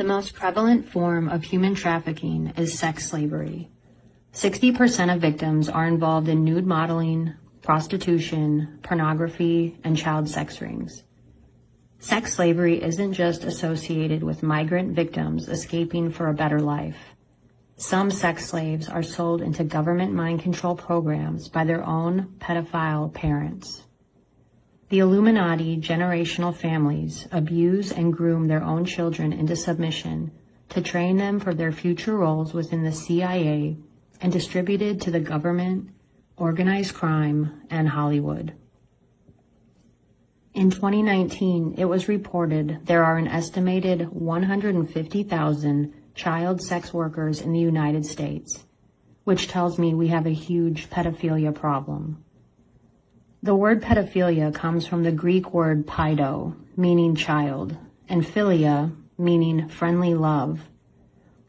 The most prevalent form of human trafficking is sex slavery. 60% of victims are involved in nude modeling, prostitution, pornography, and child sex rings. Sex slavery isn't just associated with migrant victims escaping for a better life. Some sex slaves are sold into government mind control programs by their own pedophile parents. The Illuminati generational families abuse and groom their own children into submission to train them for their future roles within the CIA and distributed to the government, organized crime, and Hollywood. In 2019, it was reported there are an estimated 150,000 child sex workers in the United States, which tells me we have a huge pedophilia problem. The word pedophilia comes from the Greek word paido, meaning child, and philia, meaning friendly love.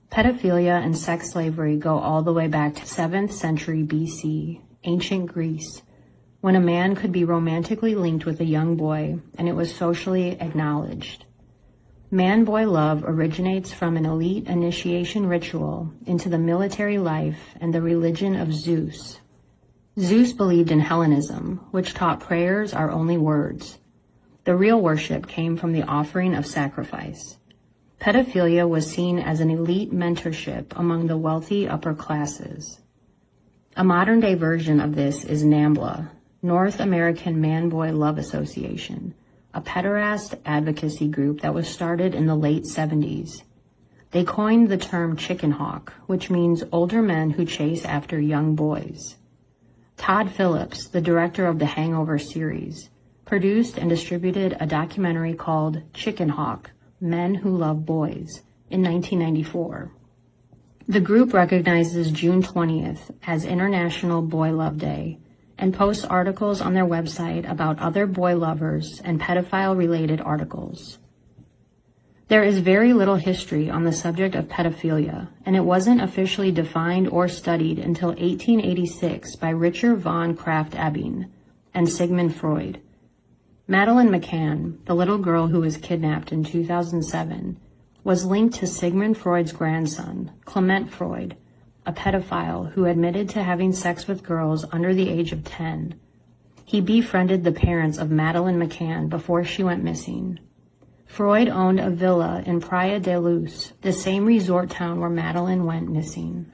Pedophilia and sex slavery go all the way back to 7th century BC, ancient Greece, when a man could be romantically linked with a young boy and it was socially acknowledged. Man-boy love originates from an elite initiation ritual into the military life and the religion of Zeus. Zeus believed in Hellenism, which taught prayers are only words. The real worship came from the offering of sacrifice. Pedophilia was seen as an elite mentorship among the wealthy upper classes. A modern-day version of this is NAMBLA, North American Man-Boy Love Association, a pederast advocacy group that was started in the late 70s. They coined the term chicken hawk, which means older men who chase after young boys. Todd Phillips, the director of the Hangover series, produced and distributed a documentary called Chicken Hawk: Men Who Love Boys in 1994. The group recognizes June 20th as International Boy Love Day and posts articles on their website about other boy lovers and pedophile-related articles. There is very little history on the subject of pedophilia, and it wasn't officially defined or studied until 1886 by Richard von Krafft-Ebing and Sigmund Freud. Madeleine McCann, the little girl who was kidnapped in 2007, was linked to Sigmund Freud's grandson, Clement Freud, a pedophile who admitted to having sex with girls under the age of 10. He befriended the parents of Madeleine McCann before she went missing. Freud owned a villa in Praia de Luz, the same resort town where Madeleine went missing.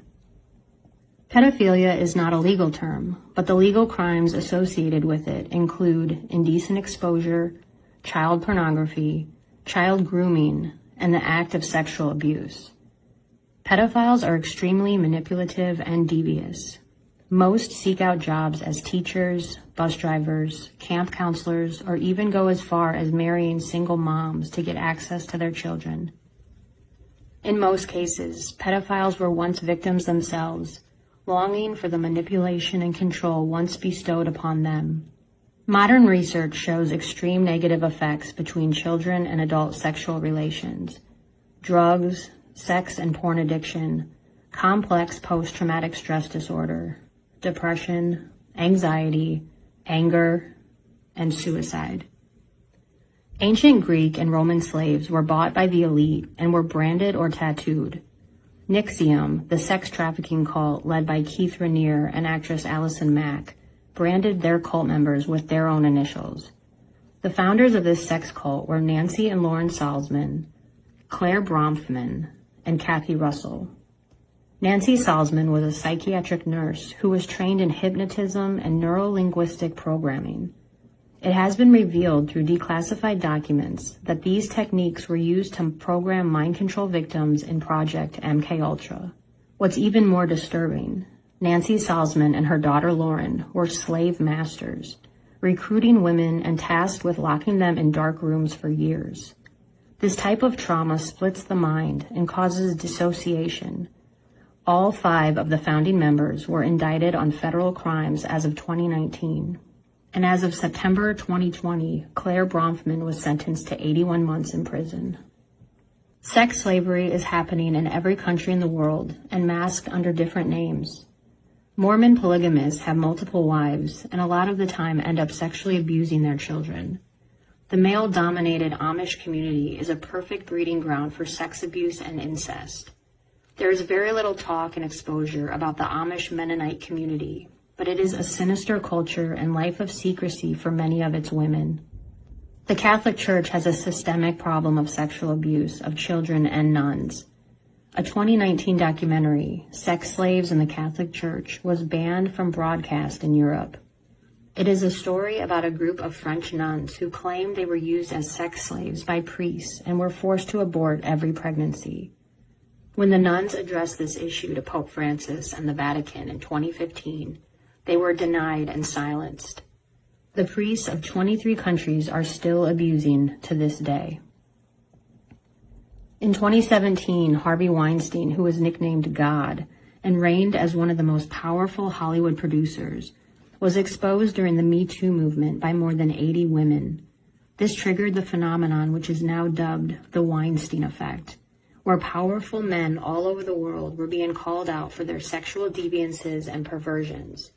Pedophilia is not a legal term, but the legal crimes associated with it include indecent exposure, child pornography, child grooming, and the act of sexual abuse. Pedophiles are extremely manipulative and devious. Most seek out jobs as teachers, bus drivers, camp counselors, or even go as far as marrying single moms to get access to their children. In most cases, pedophiles were once victims themselves, longing for the manipulation and control once bestowed upon them. Modern research shows extreme negative effects between children and adult sexual relations. Drugs, sex and porn addiction, complex post-traumatic stress disorder, depression, anxiety, anger, and suicide. Ancient Greek and Roman slaves were bought by the elite and were branded or tattooed. Nixium, the sex trafficking cult led by Keith Raniere and actress Allison Mack, branded their cult members with their own initials. The founders of this sex cult were Nancy and Lauren Salzman, Claire Bronfman, and Kathy Russell. Nancy Salzman was a psychiatric nurse who was trained in hypnotism and neuro-linguistic programming. It has been revealed through declassified documents that these techniques were used to program mind control victims in Project MKUltra. What's even more disturbing, Nancy Salzman and her daughter Lauren were slave masters, recruiting women and tasked with locking them in dark rooms for years. This type of trauma splits the mind and causes dissociation. All 5 of the founding members were indicted on federal crimes as of 2019. And as of September 2020, Claire Bronfman was sentenced to 81 months in prison. Sex slavery is happening in every country in the world and masked under different names. Mormon polygamists have multiple wives and a lot of the time end up sexually abusing their children. The male-dominated Amish community is a perfect breeding ground for sex abuse and incest. There is very little talk and exposure about the Amish Mennonite community, but it is a sinister culture and life of secrecy for many of its women. The Catholic Church has a systemic problem of sexual abuse of children and nuns. A 2019 documentary, Sex Slaves in the Catholic Church, was banned from broadcast in Europe. It is a story about a group of French nuns who claimed they were used as sex slaves by priests and were forced to abort every pregnancy. When the nuns addressed this issue to Pope Francis and the Vatican in 2015, they were denied and silenced. The priests of 23 countries are still abusing to this day. In 2017, Harvey Weinstein, who was nicknamed God and reigned as one of the most powerful Hollywood producers, was exposed during the Me Too movement by more than 80 women. This triggered the phenomenon which is now dubbed the Weinstein effect, where powerful men all over the world were being called out for their sexual deviances and perversions.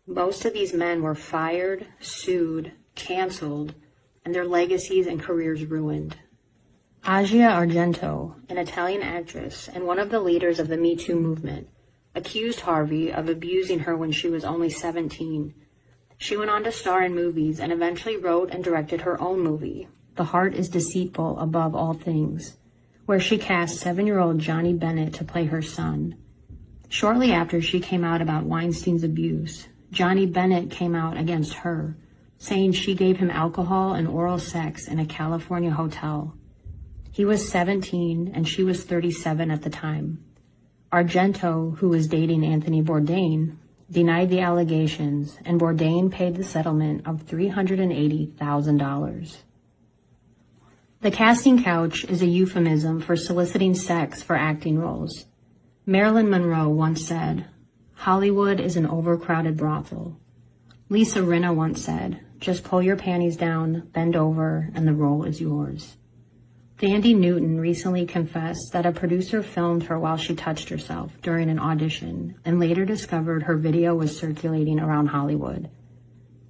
Most of these men were fired, sued, canceled, and their legacies and careers ruined. Asia Argento, an Italian actress and one of the leaders of the Me Too movement, accused Harvey of abusing her when she was only 17. She went on to star in movies and eventually wrote and directed her own movie, The Heart is Deceitful Above All Things, where she cast 7-year-old Johnny Bennett to play her son. Shortly after she came out about Weinstein's abuse, Johnny Bennett came out against her, saying she gave him alcohol and oral sex in a California hotel. He was 17 and she was 37 at the time. Argento, who was dating Anthony Bourdain, denied the allegations, and Bourdain paid the settlement of $380,000. The casting couch is a euphemism for soliciting sex for acting roles. Marilyn Monroe once said, "Hollywood is an overcrowded brothel." Lisa Rinna once said, "Just pull your panties down, bend over, and the role is yours." Thandie Newton recently confessed that a producer filmed her while she touched herself during an audition and later discovered her video was circulating around Hollywood.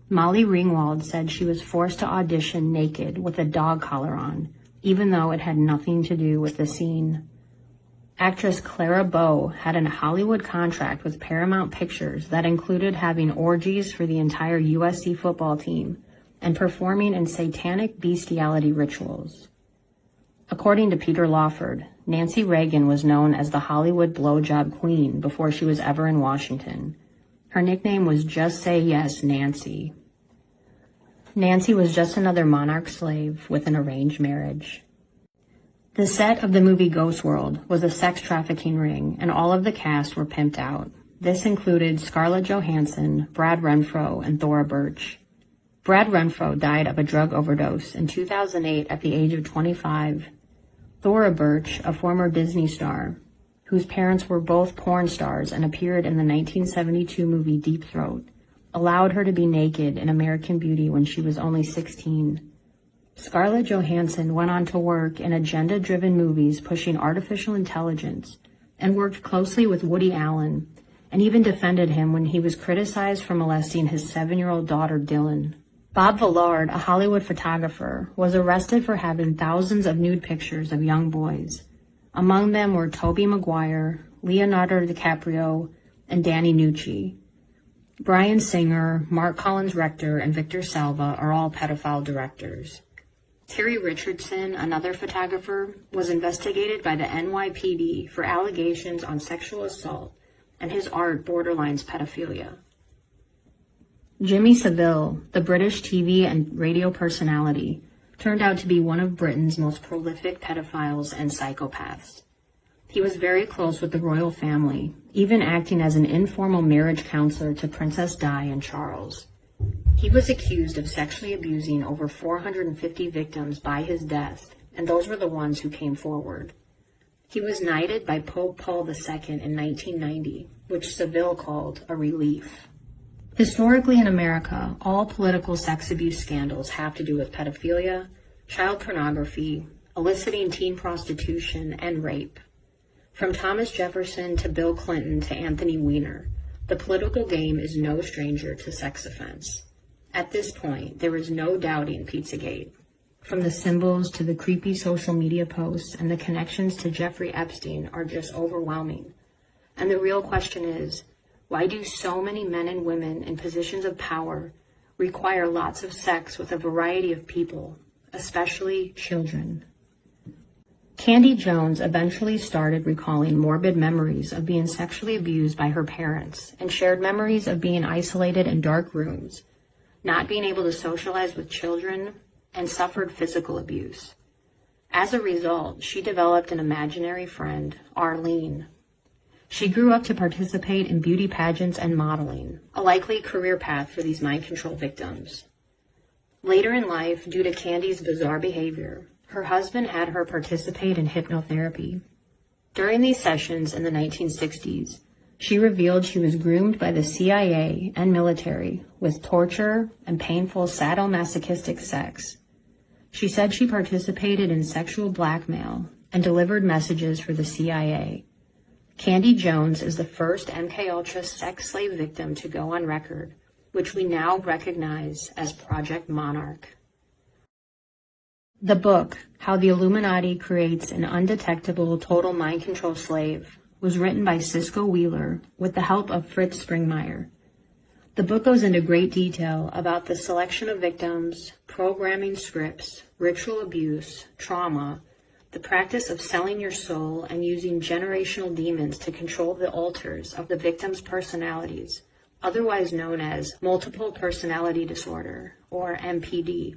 Molly Ringwald said she was forced to audition naked with a dog collar on, even though it had nothing to do with the scene. Actress Clara Bow had a Hollywood contract with Paramount Pictures that included having orgies for the entire USC football team and performing in satanic bestiality rituals. According to Peter Lawford, Nancy Reagan was known as the Hollywood blowjob queen before she was ever in Washington. Her nickname was Just Say Yes, Nancy. Nancy was just another monarch slave with an arranged marriage. The set of the movie Ghost World was a sex trafficking ring, and all of the cast were pimped out. This included Scarlett Johansson, Brad Renfro, and Thora Birch. Brad Renfro died of a drug overdose in 2008 at the age of 25. Thora Birch, a former Disney star, whose parents were both porn stars and appeared in the 1972 movie Deep Throat, allowed her to be naked in American Beauty when she was only 16. Scarlett Johansson went on to work in agenda-driven movies pushing artificial intelligence and worked closely with Woody Allen and even defended him when he was criticized for molesting his 7-year-old daughter, Dylan. Bob Villard, a Hollywood photographer, was arrested for having thousands of nude pictures of young boys. Among them were Tobey Maguire, Leonardo DiCaprio, and Danny Nucci. Bryan Singer, Mark Collins Rector, and Victor Salva are all pedophile directors. Terry Richardson, another photographer, was investigated by the NYPD for allegations on sexual assault, and his art borderlines pedophilia. Jimmy Savile, the British TV and radio personality, turned out to be one of Britain's most prolific pedophiles and psychopaths. He was very close with the royal family, even acting as an informal marriage counselor to Princess Di and Charles. He was accused of sexually abusing over 450 victims by his death, and those were the ones who came forward. He was knighted by Pope Paul II in 1990, which Savile called a relief. Historically in America, all political sex abuse scandals have to do with pedophilia, child pornography, eliciting teen prostitution, and rape. From Thomas Jefferson to Bill Clinton to Anthony Weiner, the political game is no stranger to sex offense. At this point, there is no doubting Pizzagate. from the symbols to the creepy social media posts and the connections to Jeffrey Epstein, are just overwhelming. And the real question is, why do so many men and women in positions of power require lots of sex with a variety of people, especially children? Candy Jones eventually started recalling morbid memories of being sexually abused by her parents and shared memories of being isolated in dark rooms, not being able to socialize with children, and suffered physical abuse. As a result, she developed an imaginary friend, Arlene. She grew up to participate in beauty pageants and modeling, a likely career path for these mind control victims. Later in life, due to Candy's bizarre behavior, her husband had her participate in hypnotherapy. During these sessions in the 1960s, she revealed she was groomed by the CIA and military with torture and painful sadomasochistic sex. She said she participated in sexual blackmail and delivered messages for the CIA. Candy Jones is the first MKUltra sex slave victim to go on record, which we now recognize as Project Monarch. The book, How the Illuminati Creates an Undetectable Total Mind Control Slave, was written by Cisco Wheeler with the help of Fritz Springmeier. The book goes into great detail about the selection of victims, programming scripts, ritual abuse, trauma, the practice of selling your soul and using generational demons to control the alters of the victim's personalities, otherwise known as multiple personality disorder, or MPD.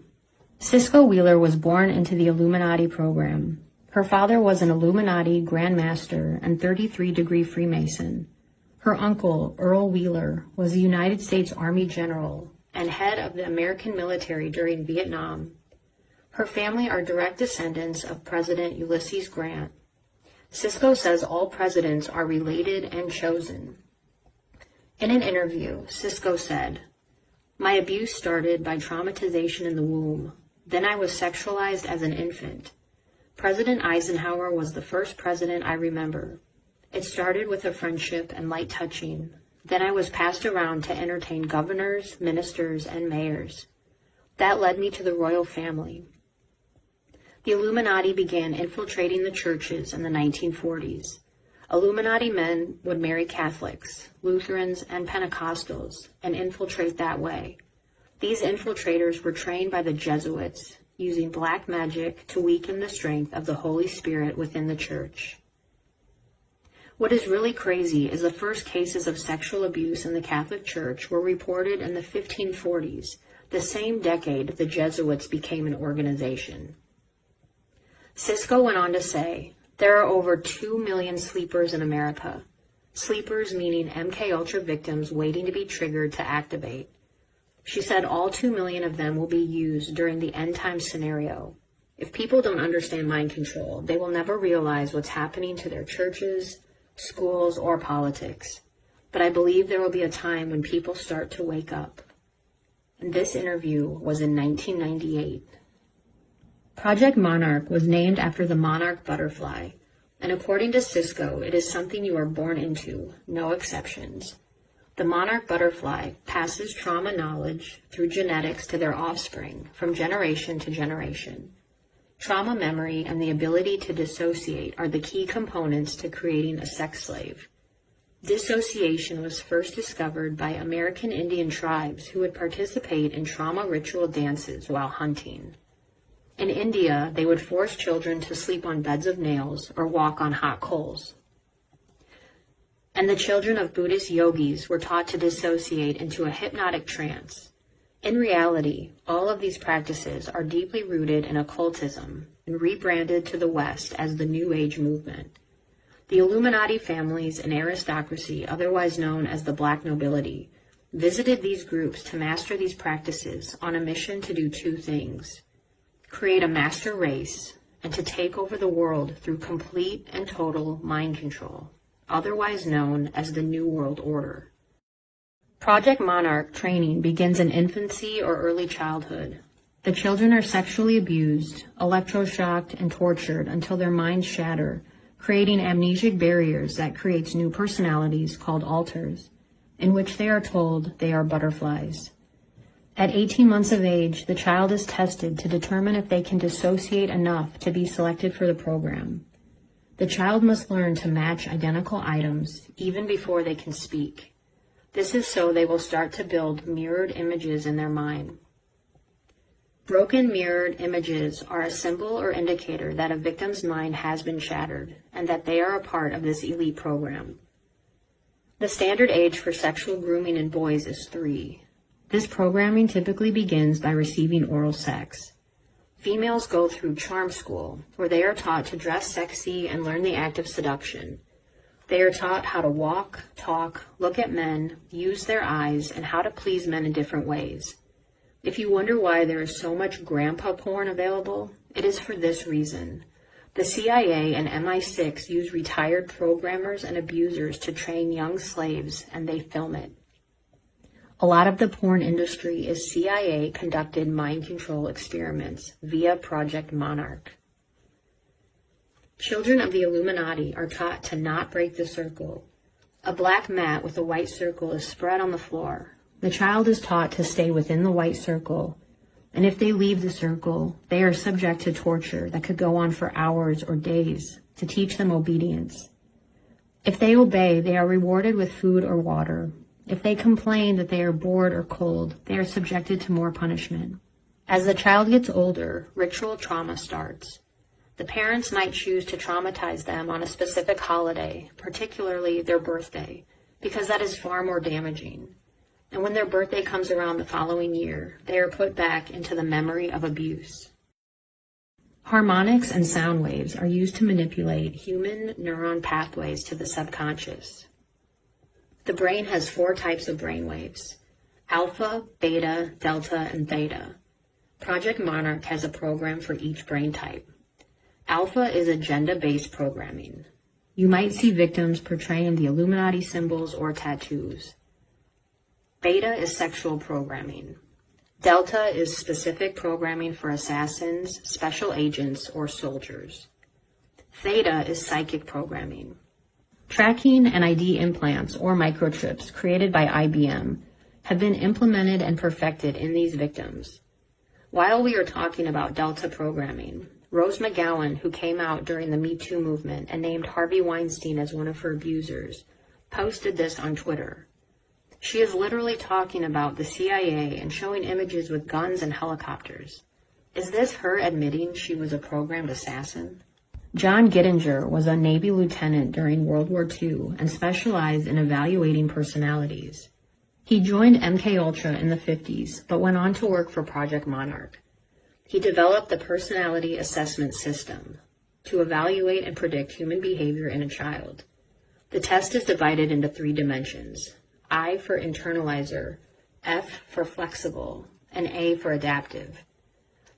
Cisco Wheeler was born into the Illuminati program. Her father was an Illuminati Grand Master and 33-degree Freemason. Her uncle, Earl Wheeler, was a United States Army general and head of the American military during Vietnam. Her family are direct descendants of President Ulysses Grant. Cisco says all presidents are related and chosen. In an interview, Cisco said, "My abuse started by traumatization in the womb. Then I was sexualized as an infant. President Eisenhower was the first president I remember. It started with a friendship and light touching. Then I was passed around to entertain governors, ministers, and mayors. That led me to the royal family." The Illuminati began infiltrating the churches in the 1940s. Illuminati men would marry Catholics, Lutherans, and Pentecostals and infiltrate that way. These infiltrators were trained by the Jesuits, using black magic to weaken the strength of the Holy Spirit within the church. What is really crazy is the first cases of sexual abuse in the Catholic Church were reported in the 1540s, the same decade the Jesuits became an organization. Cisco went on to say, "There are over 2 million sleepers in America. Sleepers meaning MKUltra victims waiting to be triggered to activate. She said all 2 million of them will be used during the end time scenario. If people don't understand mind control, they will never realize what's happening to their churches, schools, or politics. But I believe there will be a time when people start to wake up." And this interview was in 1998. Project Monarch was named after the monarch butterfly, and according to Cisco, it is something you are born into, no exceptions. The monarch butterfly passes trauma knowledge through genetics to their offspring from generation to generation. Trauma memory and the ability to dissociate are the key components to creating a sex slave. Dissociation was first discovered by American Indian tribes who would participate in trauma ritual dances while hunting. In India, they would force children to sleep on beds of nails or walk on hot coals. And the children of Buddhist yogis were taught to dissociate into a hypnotic trance. In reality, all of these practices are deeply rooted in occultism and rebranded to the West as the New Age movement. The Illuminati families and aristocracy, otherwise known as the Black Nobility, visited these groups to master these practices on a mission to do two things: create a master race and to take over the world through complete and total mind control, otherwise known as the New World Order. Project Monarch training begins in infancy or early childhood. The children are sexually abused, electroshocked, and tortured until their minds shatter, creating amnesic barriers that creates new personalities called alters, in which they are told they are butterflies. At 18 months of age, the child is tested to determine if they can dissociate enough to be selected for the program. The child must learn to match identical items even before they can speak. This is so they will start to build mirrored images in their mind. Broken mirrored images are a symbol or indicator that a victim's mind has been shattered and that they are a part of this elite program. The standard age for sexual grooming in boys is 3. This programming typically begins by receiving oral sex. Females go through charm school, where they are taught to dress sexy and learn the act of seduction. They are taught how to walk, talk, look at men, use their eyes, and how to please men in different ways. If you wonder why there is so much grandpa porn available, it is for this reason. The CIA and MI6 use retired programmers and abusers to train young slaves, and they film it. A lot of the porn industry is CIA-conducted mind control experiments via Project Monarch. Children of the Illuminati are taught to not break the circle. A black mat with a white circle is spread on the floor. The child is taught to stay within the white circle, and if they leave the circle, they are subject to torture that could go on for hours or days to teach them obedience. If they obey, they are rewarded with food or water. If they complain that they are bored or cold, they are subjected to more punishment. As the child gets older, ritual trauma starts. The parents might choose to traumatize them on a specific holiday, particularly their birthday, because that is far more damaging. And when their birthday comes around the following year, they are put back into the memory of abuse. Harmonics and sound waves are used to manipulate human neuron pathways to the subconscious. The brain has 4 types of brain waves: alpha, beta, delta, and theta. Project Monarch has a program for each brain type. Alpha is agenda-based programming. You might see victims portraying the Illuminati symbols or tattoos. Beta is sexual programming. Delta is specific programming for assassins, special agents, or soldiers. Theta is psychic programming. Tracking and ID implants, or microchips, created by IBM, have been implemented and perfected in these victims. While we are talking about Delta programming, Rose McGowan, who came out during the Me Too movement and named Harvey Weinstein as one of her abusers, posted this on Twitter. She is literally talking about the CIA and showing images with guns and helicopters. Is this her admitting she was a programmed assassin? John Gittinger was a Navy lieutenant during World War II and specialized in evaluating personalities. He joined MKUltra in the 50s, but went on to work for Project Monarch. He developed the personality assessment system to evaluate and predict human behavior in a child. The test is divided into 3 dimensions: I for internalizer, F for flexible, and A for adaptive.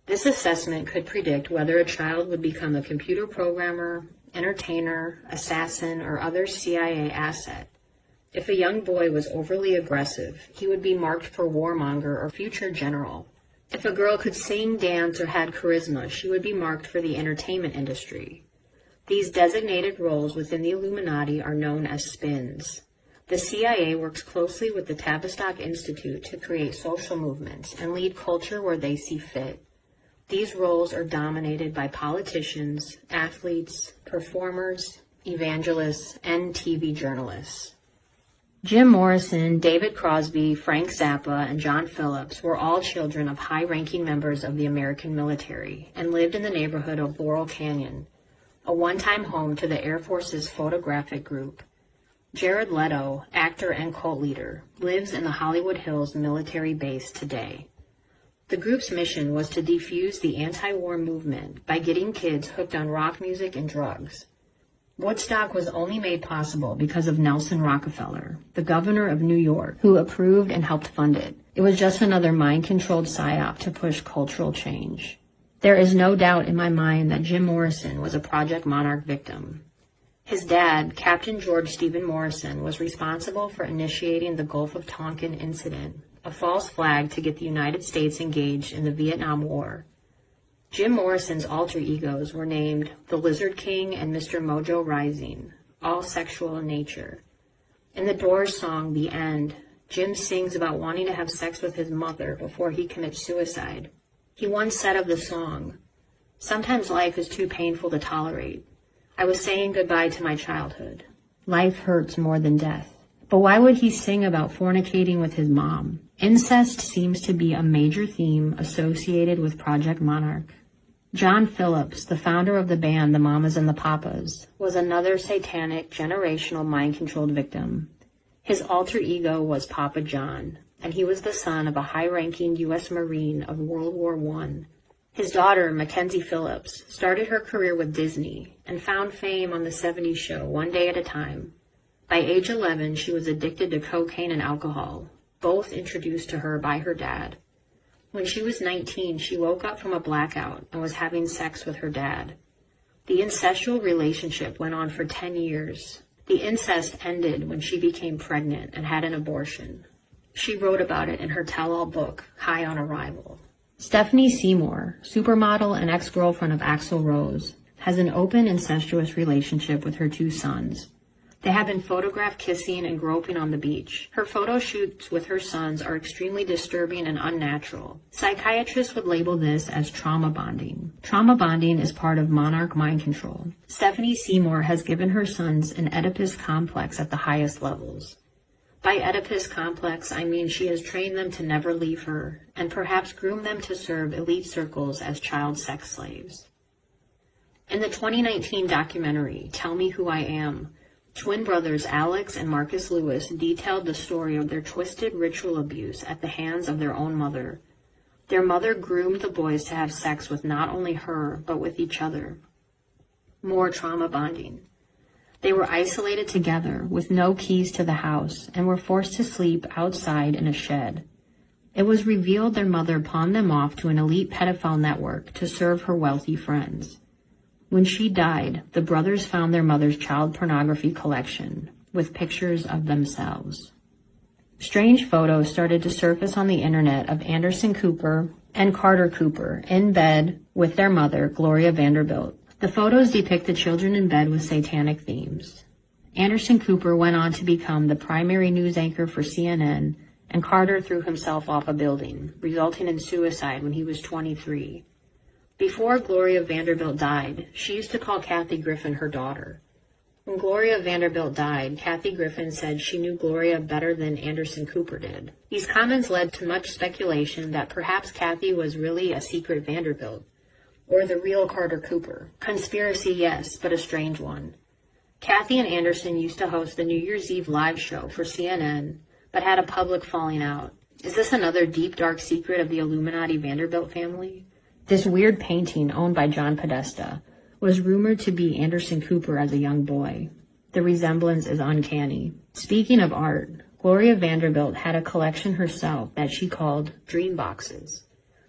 This assessment could predict whether a child would become a computer programmer, entertainer, assassin, or other CIA asset. If a young boy was overly aggressive, he would be marked for warmonger or future general. If a girl could sing, dance, or had charisma, she would be marked for the entertainment industry. These designated roles within the Illuminati are known as spins. The CIA works closely with the Tavistock Institute to create social movements and lead culture where they see fit. These roles are dominated by politicians, athletes, performers, evangelists, and TV journalists. Jim Morrison, David Crosby, Frank Zappa, and John Phillips were all children of high-ranking members of the American military and lived in the neighborhood of Laurel Canyon, a one-time home to the Air Force's photographic group. Jared Leto, actor and cult leader, lives in the Hollywood Hills military base today. The group's mission was to defuse the anti-war movement by getting kids hooked on rock music and drugs. Woodstock was only made possible because of Nelson Rockefeller, the governor of New York, who approved and helped fund it. It was just another mind-controlled psyop to push cultural change. There is no doubt in my mind that Jim Morrison was a Project Monarch victim. His dad, Captain George Stephen Morrison, was responsible for initiating the Gulf of Tonkin incident, a false flag to get the United States engaged in the Vietnam War. Jim Morrison's alter egos were named the Lizard King and Mr. Mojo Rising, all sexual in nature. In the Doors song The End, Jim sings about wanting to have sex with his mother before he commits suicide. He once said of the song, "Sometimes life is too painful to tolerate. I was saying goodbye to my childhood. Life hurts more than death." But why would he sing about fornicating with his mom? Incest seems to be a major theme associated with Project Monarch. John Phillips, the founder of the band The Mamas and the Papas, was another satanic generational mind-controlled victim. His alter ego was Papa John, and he was the son of a high-ranking U.S. Marine of World War I. His daughter, Mackenzie Phillips, started her career with Disney and found fame on the 70s show One Day at a Time. By age 11, she was addicted to cocaine and alcohol, both introduced to her by her dad. When she was 19, she woke up from a blackout and was having sex with her dad. The incestual relationship went on for 10 years. The incest ended when she became pregnant and had an abortion. She wrote about it in her tell-all book, High on Arrival. Stephanie Seymour, supermodel and ex-girlfriend of Axl Rose, has an open incestuous relationship with her two sons. They have been photographed kissing and groping on the beach. Her photo shoots with her sons are extremely disturbing and unnatural. Psychiatrists would label this as trauma bonding. Trauma bonding is part of monarch mind control. Stephanie Seymour has given her sons an Oedipus complex at the highest levels. By Oedipus complex, I mean she has trained them to never leave her, and perhaps groomed them to serve elite circles as child sex slaves. In the 2019 documentary, Tell Me Who I Am, twin brothers Alex and Marcus Lewis detailed the story of their twisted ritual abuse at the hands of their own mother. Their mother groomed the boys to have sex with not only her, but with each other. More trauma bonding. They were isolated together with no keys to the house and were forced to sleep outside in a shed. It was revealed their mother pawned them off to an elite pedophile network to serve her wealthy friends. When she died, the brothers found their mother's child pornography collection with pictures of themselves. Strange photos started to surface on the internet of Anderson Cooper and Carter Cooper in bed with their mother, Gloria Vanderbilt. The photos depict the children in bed with satanic themes. Anderson Cooper went on to become the primary news anchor for CNN, and Carter threw himself off a building, resulting in suicide when he was 23. Before Gloria Vanderbilt died, she used to call Kathy Griffin her daughter. When Gloria Vanderbilt died, Kathy Griffin said she knew Gloria better than Anderson Cooper did. These comments led to much speculation that perhaps Kathy was really a secret Vanderbilt, or the real Carter Cooper. Conspiracy, yes, but a strange one. Kathy and Anderson used to host the New Year's Eve live show for CNN, but had a public falling out. Is this another deep, dark secret of the Illuminati Vanderbilt family? This weird painting, owned by John Podesta, was rumored to be Anderson Cooper as a young boy. The resemblance is uncanny. Speaking of art, Gloria Vanderbilt had a collection herself that she called Dream Boxes.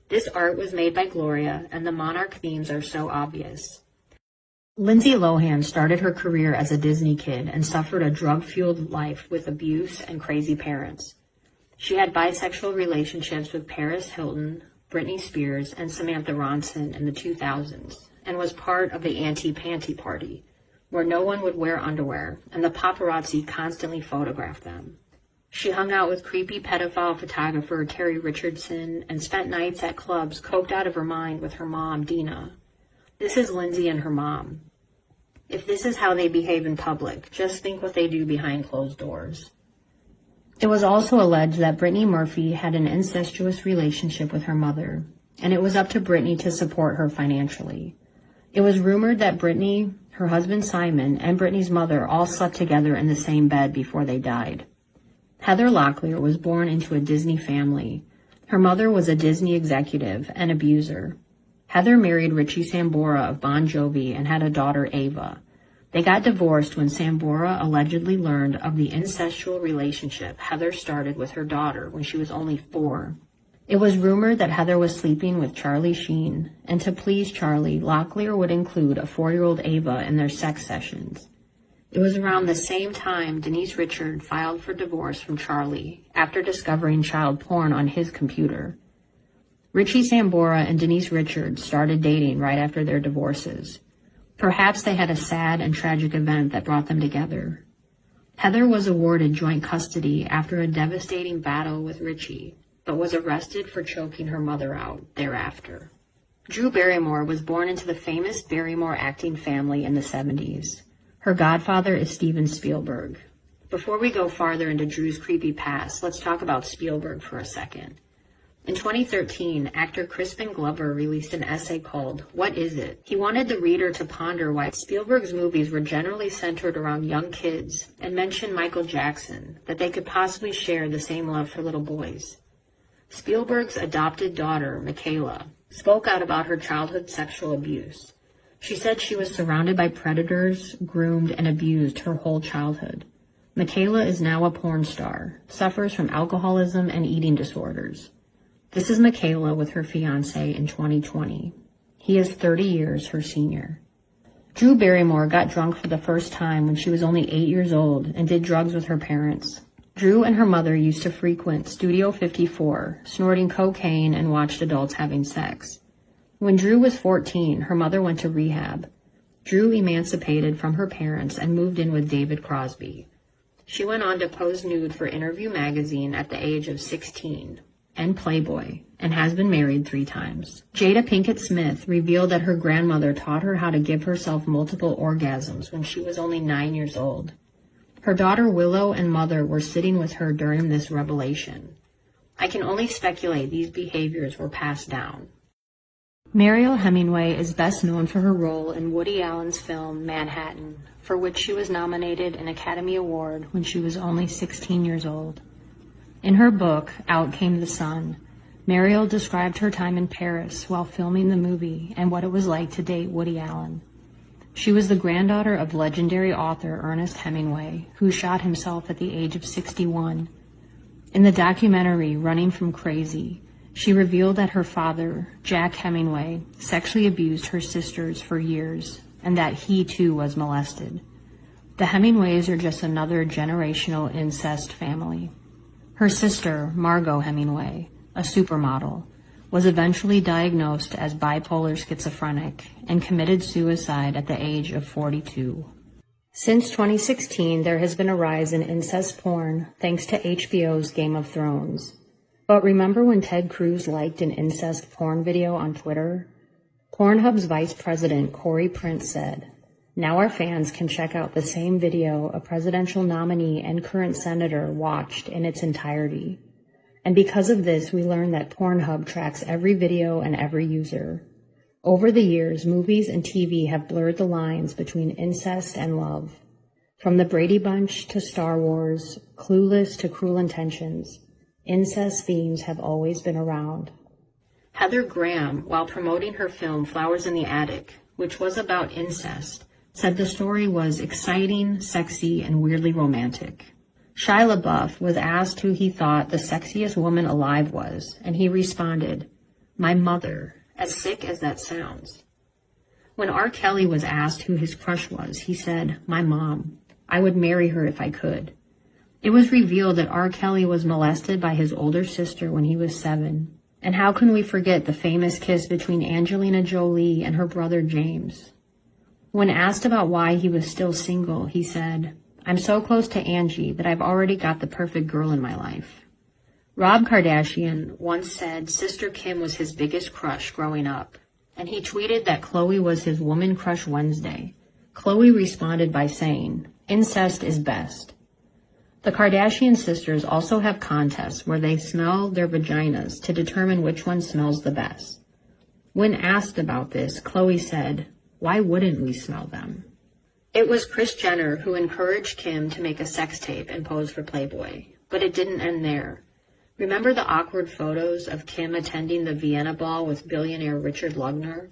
This art was made by Gloria, and the monarch themes are so obvious. Lindsay Lohan started her career as a Disney kid and suffered a drug-fueled life with abuse and crazy parents. She had bisexual relationships with Paris Hilton, Britney Spears, and Samantha Ronson in the 2000s, and was part of the anti-panty party, where no one would wear underwear, and the paparazzi constantly photographed them. She hung out with creepy pedophile photographer Terry Richardson and spent nights at clubs coked out of her mind with her mom, Dina. This is Lindsay and her mom. If this is how they behave in public, just think what they do behind closed doors. It was also alleged that Brittany Murphy had an incestuous relationship with her mother, and it was up to Brittany to support her financially. It was rumored that Brittany, her husband Simon, and Brittany's mother all slept together in the same bed before they died. Heather Locklear was born into a Disney family. Her mother was a Disney executive and abuser. Heather married Richie Sambora of Bon Jovi and had a daughter, Ava. They got divorced when Sambora allegedly learned of the incestual relationship Heather started with her daughter when she was only 4. It was rumored that Heather was sleeping with Charlie Sheen, and to please Charlie, Locklear would include a 4-year-old Ava in their sex sessions. It was around the same time Denise Richards filed for divorce from Charlie after discovering child porn on his computer. Richie Sambora and Denise Richards started dating right after their divorces. Perhaps they had a sad and tragic event that brought them together. Heather was awarded joint custody after a devastating battle with Richie, but was arrested for choking her mother out thereafter. Drew Barrymore was born into the famous Barrymore acting family in the 70s. Her godfather is Steven Spielberg. Before we go farther into Drew's creepy past, let's talk about Spielberg for a second. In 2013, actor Crispin Glover released an essay called, "What Is It?" He wanted the reader to ponder why Spielberg's movies were generally centered around young kids and mentioned Michael Jackson, that they could possibly share the same love for little boys. Spielberg's adopted daughter, Michaela, spoke out about her childhood sexual abuse. She said she was surrounded by predators, groomed, and abused her whole childhood. Michaela is now a porn star, suffers from alcoholism and eating disorders. This is Michaela with her fiancé in 2020. He is 30 years her senior. Drew Barrymore got drunk for the first time when she was only 8 years old and did drugs with her parents. Drew and her mother used to frequent Studio 54, snorting cocaine and watched adults having sex. When Drew was 14, her mother went to rehab. Drew emancipated from her parents and moved in with David Crosby. She went on to pose nude for Interview magazine at the age of 16 and Playboy, and has been married 3 times. Jada Pinkett Smith revealed that her grandmother taught her how to give herself multiple orgasms when she was only 9 years old. Her daughter Willow and mother were sitting with her during this revelation. I can only speculate these behaviors were passed down. Mariel Hemingway is best known for her role in Woody Allen's film Manhattan, for which she was nominated an Academy Award when she was only 16 years old. In her book, Out Came the Sun, Mariel described her time in Paris while filming the movie and what it was like to date Woody Allen. She was the granddaughter of legendary author Ernest Hemingway, who shot himself at the age of 61. In the documentary Running from Crazy, she revealed that her father, Jack Hemingway, sexually abused her sisters for years, and that he too was molested. The Hemingways are just another generational incest family. Her sister, Margot Hemingway, a supermodel, was eventually diagnosed as bipolar schizophrenic and committed suicide at the age of 42. Since 2016, there has been a rise in incest porn thanks to HBO's Game of Thrones. But remember when Ted Cruz liked an incest porn video on Twitter? Pornhub's vice president, Corey Prince, said, "Now our fans can check out the same video a presidential nominee and current senator watched in its entirety. And because of this, we learned that Pornhub tracks every video and every user. Over the years, movies and TV have blurred the lines between incest and love. From the Brady Bunch to Star Wars, Clueless to Cruel Intentions, incest themes have always been around." Heather Graham, while promoting her film Flowers in the Attic, which was about incest, said the story was exciting, sexy, and weirdly romantic. Shia LaBeouf was asked who he thought the sexiest woman alive was, and he responded, "My mother," as sick as that sounds. When R. Kelly was asked who his crush was, he said, "My mom. I would marry her if I could." It was revealed that R. Kelly was molested by his older sister when he was 7. And how can we forget the famous kiss between Angelina Jolie and her brother James? When asked about why he was still single, he said, "I'm so close to Angie that I've already got the perfect girl in my life." Rob Kardashian once said Sister Kim was his biggest crush growing up, and he tweeted that Khloe was his woman crush Wednesday. Khloe responded by saying, "Incest is best." The Kardashian sisters also have contests where they smell their vaginas to determine which one smells the best. When asked about this, Khloe said, "Why wouldn't we smell them?" It was Kris Jenner who encouraged Kim to make a sex tape and pose for Playboy, but it didn't end there. Remember the awkward photos of Kim attending the Vienna ball with billionaire Richard Lugner?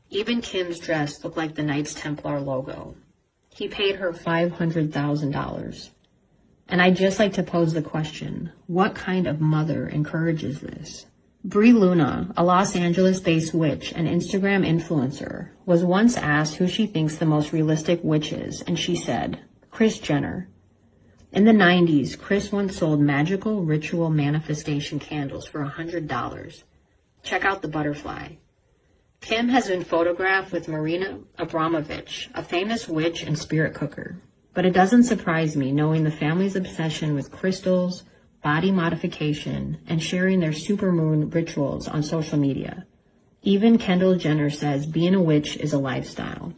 Even Kim's dress looked like the Knights Templar logo. He paid her $500,000. And I'd just like to pose the question, what kind of mother encourages this? Brie Luna, a Los Angeles-based witch and Instagram influencer, was once asked who she thinks the most realistic witch is, and she said, Kris Jenner. In the 90s, Kris once sold magical ritual manifestation candles for $100. Check out the butterfly. Kim has been photographed with Marina Abramovich, a famous witch and spirit cooker. But it doesn't surprise me knowing the family's obsession with crystals, body modification, and sharing their supermoon rituals on social media. Even Kendall Jenner says being a witch is a lifestyle.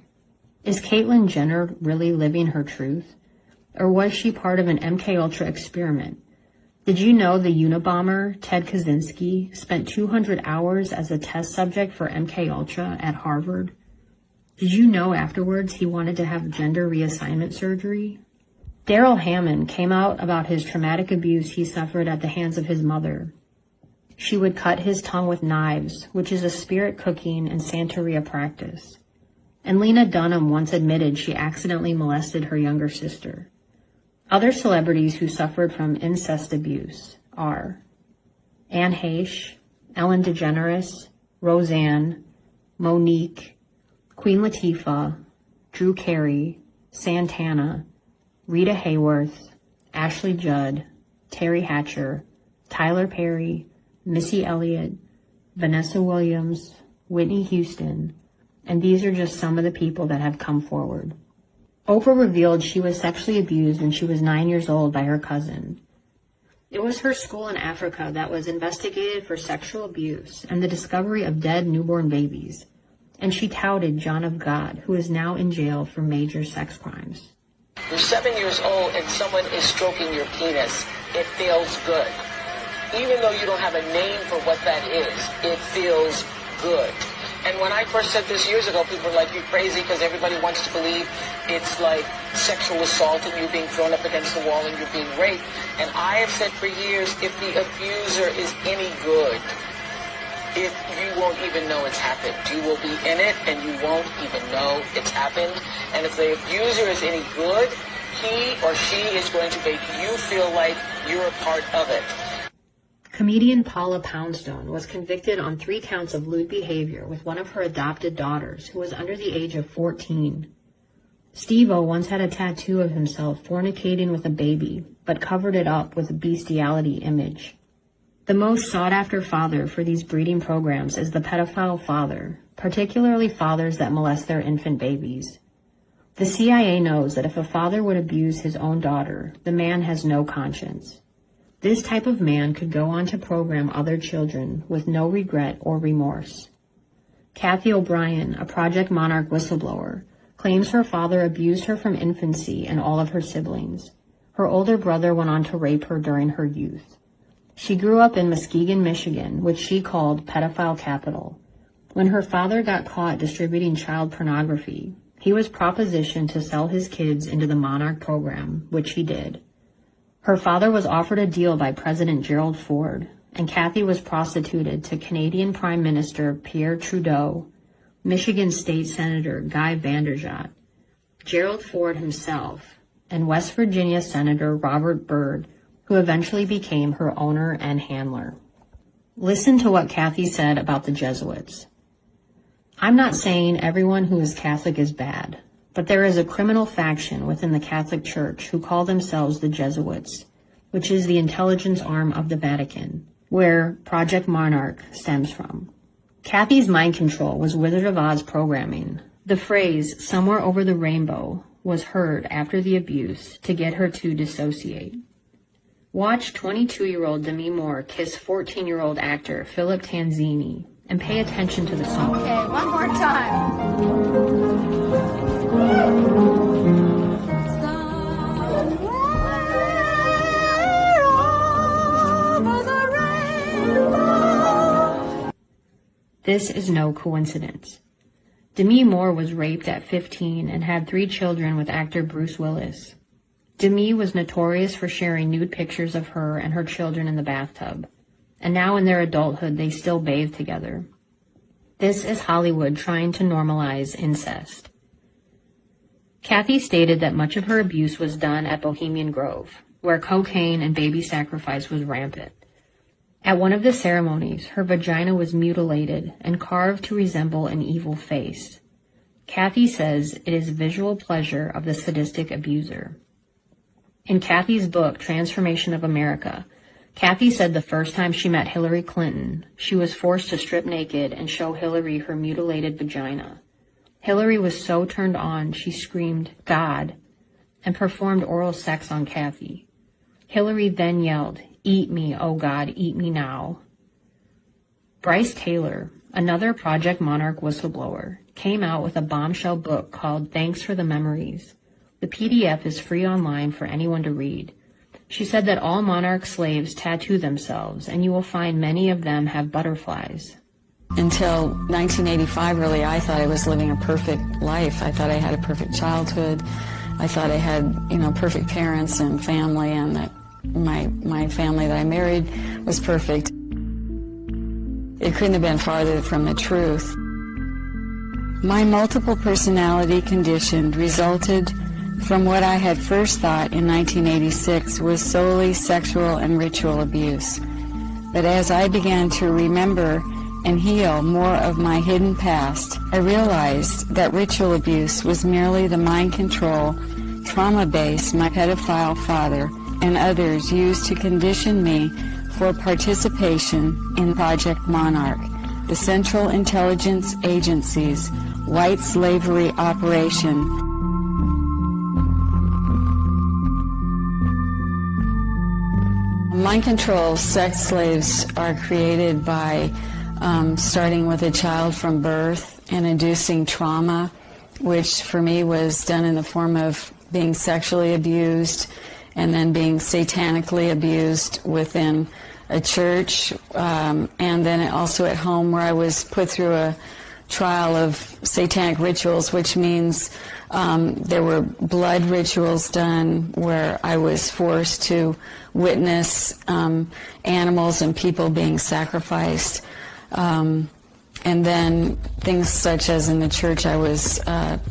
Is Caitlyn Jenner really living her truth? Or was she part of an MKUltra experiment? Did you know the Unabomber, Ted Kaczynski, spent 200 hours as a test subject for MKUltra at Harvard? Did you know afterwards he wanted to have gender reassignment surgery? Daryl Hammond came out about his traumatic abuse he suffered at the hands of his mother. She would cut his tongue with knives, which is a spirit cooking and Santeria practice. And Lena Dunham once admitted she accidentally molested her younger sister. Other celebrities who suffered from incest abuse are Anne Heche, Ellen DeGeneres, Roseanne, Monique, Queen Latifah, Drew Carey, Santana, Rita Hayworth, Ashley Judd, Terry Hatcher, Tyler Perry, Missy Elliott, Vanessa Williams, Whitney Houston, and these are just some of the people that have come forward. Oprah revealed she was sexually abused when she was 9 years old by her cousin. It was her school in Africa that was investigated for sexual abuse and the discovery of dead newborn babies, and she touted John of God, who is now in jail for major sex crimes. You're 7 years old and someone is stroking your penis. It feels good. Even though you don't have a name for what that is, it feels good. And when I first said this years ago, people were like, you're crazy, because everybody wants to believe it's like sexual assault and you're being thrown up against the wall and you're being raped. And I have said for years, if the abuser is any good, you won't even know it's happened. You will be in it and you won't even know it's happened. And if the abuser is any good, he or she is going to make you feel like you're a part of it. Comedian Paula Poundstone was convicted on 3 counts of lewd behavior with one of her adopted daughters, who was under the age of 14. Steve-O once had a tattoo of himself fornicating with a baby, but covered it up with a bestiality image. The most sought-after father for these breeding programs is the pedophile father, particularly fathers that molest their infant babies. The CIA knows that if a father would abuse his own daughter, the man has no conscience. This type of man could go on to program other children with no regret or remorse. Kathy O'Brien, a Project Monarch whistleblower, claims her father abused her from infancy and all of her siblings. Her older brother went on to rape her during her youth. She grew up in Muskegon, Michigan, which she called pedophile capital. When her father got caught distributing child pornography, he was propositioned to sell his kids into the Monarch program, which he did. Her father was offered a deal by President Gerald Ford, and Kathy was prostituted to Canadian Prime Minister Pierre Trudeau, Michigan State Senator Guy Vanderjagt, Gerald Ford himself, and West Virginia Senator Robert Byrd, who eventually became her owner and handler. Listen to what Kathy said about the Jesuits. I'm not saying everyone who is Catholic is bad, but there is a criminal faction within the Catholic Church who call themselves the Jesuits, which is the intelligence arm of the Vatican, where Project Monarch stems from. Kathy's mind control was Wizard of Oz programming. The phrase, somewhere over the rainbow, was heard after the abuse to get her to dissociate. Watch 22-year-old Demi Moore kiss 14-year-old actor Philip Tanzini and pay attention to the song. Okay, one more time. This is no coincidence. Demi Moore was raped at 15 and had 3 children with actor Bruce Willis. Demi was notorious for sharing nude pictures of her and her children in the bathtub, and now in their adulthood they still bathe together. This is Hollywood trying to normalize incest. Kathy stated that much of her abuse was done at Bohemian Grove, where cocaine and baby sacrifice was rampant. At one of the ceremonies, her vagina was mutilated and carved to resemble an evil face. Kathy says it is visual pleasure of the sadistic abuser. In Kathy's book, Transformation of America, Kathy said the first time she met Hillary Clinton, she was forced to strip naked and show Hillary her mutilated vagina. Hillary was so turned on, she screamed, "God." and performed oral sex on Kathy. Hillary then yelled, "Eat me, oh God, eat me now." Bryce Taylor, another Project Monarch whistleblower, came out with a bombshell book called Thanks for the Memories. The PDF is free online for anyone to read. She said that all Monarch slaves tattoo themselves, and you will find many of them have butterflies. Until 1985, really, I thought I was living a perfect life. I thought I had a perfect childhood. I thought I had, perfect parents and family, and that my family that I married was perfect. It couldn't have been farther from the truth. My multiple personality condition resulted from what I had first thought in 1986 was solely sexual and ritual abuse. But as I began to remember and heal more of my hidden past, I realized that ritual abuse was merely the mind control, trauma base my pedophile father and others used to condition me for participation in Project Monarch, the Central Intelligence Agency's white slavery operation. Mind control sex slaves are created by starting with a child from birth and inducing trauma, which for me was done in the form of being sexually abused and then being satanically abused within a church, and then also at home where I was put through a trial of satanic rituals, which means there were blood rituals done where I was forced to witness animals and people being sacrificed. And then things such as in the church, I was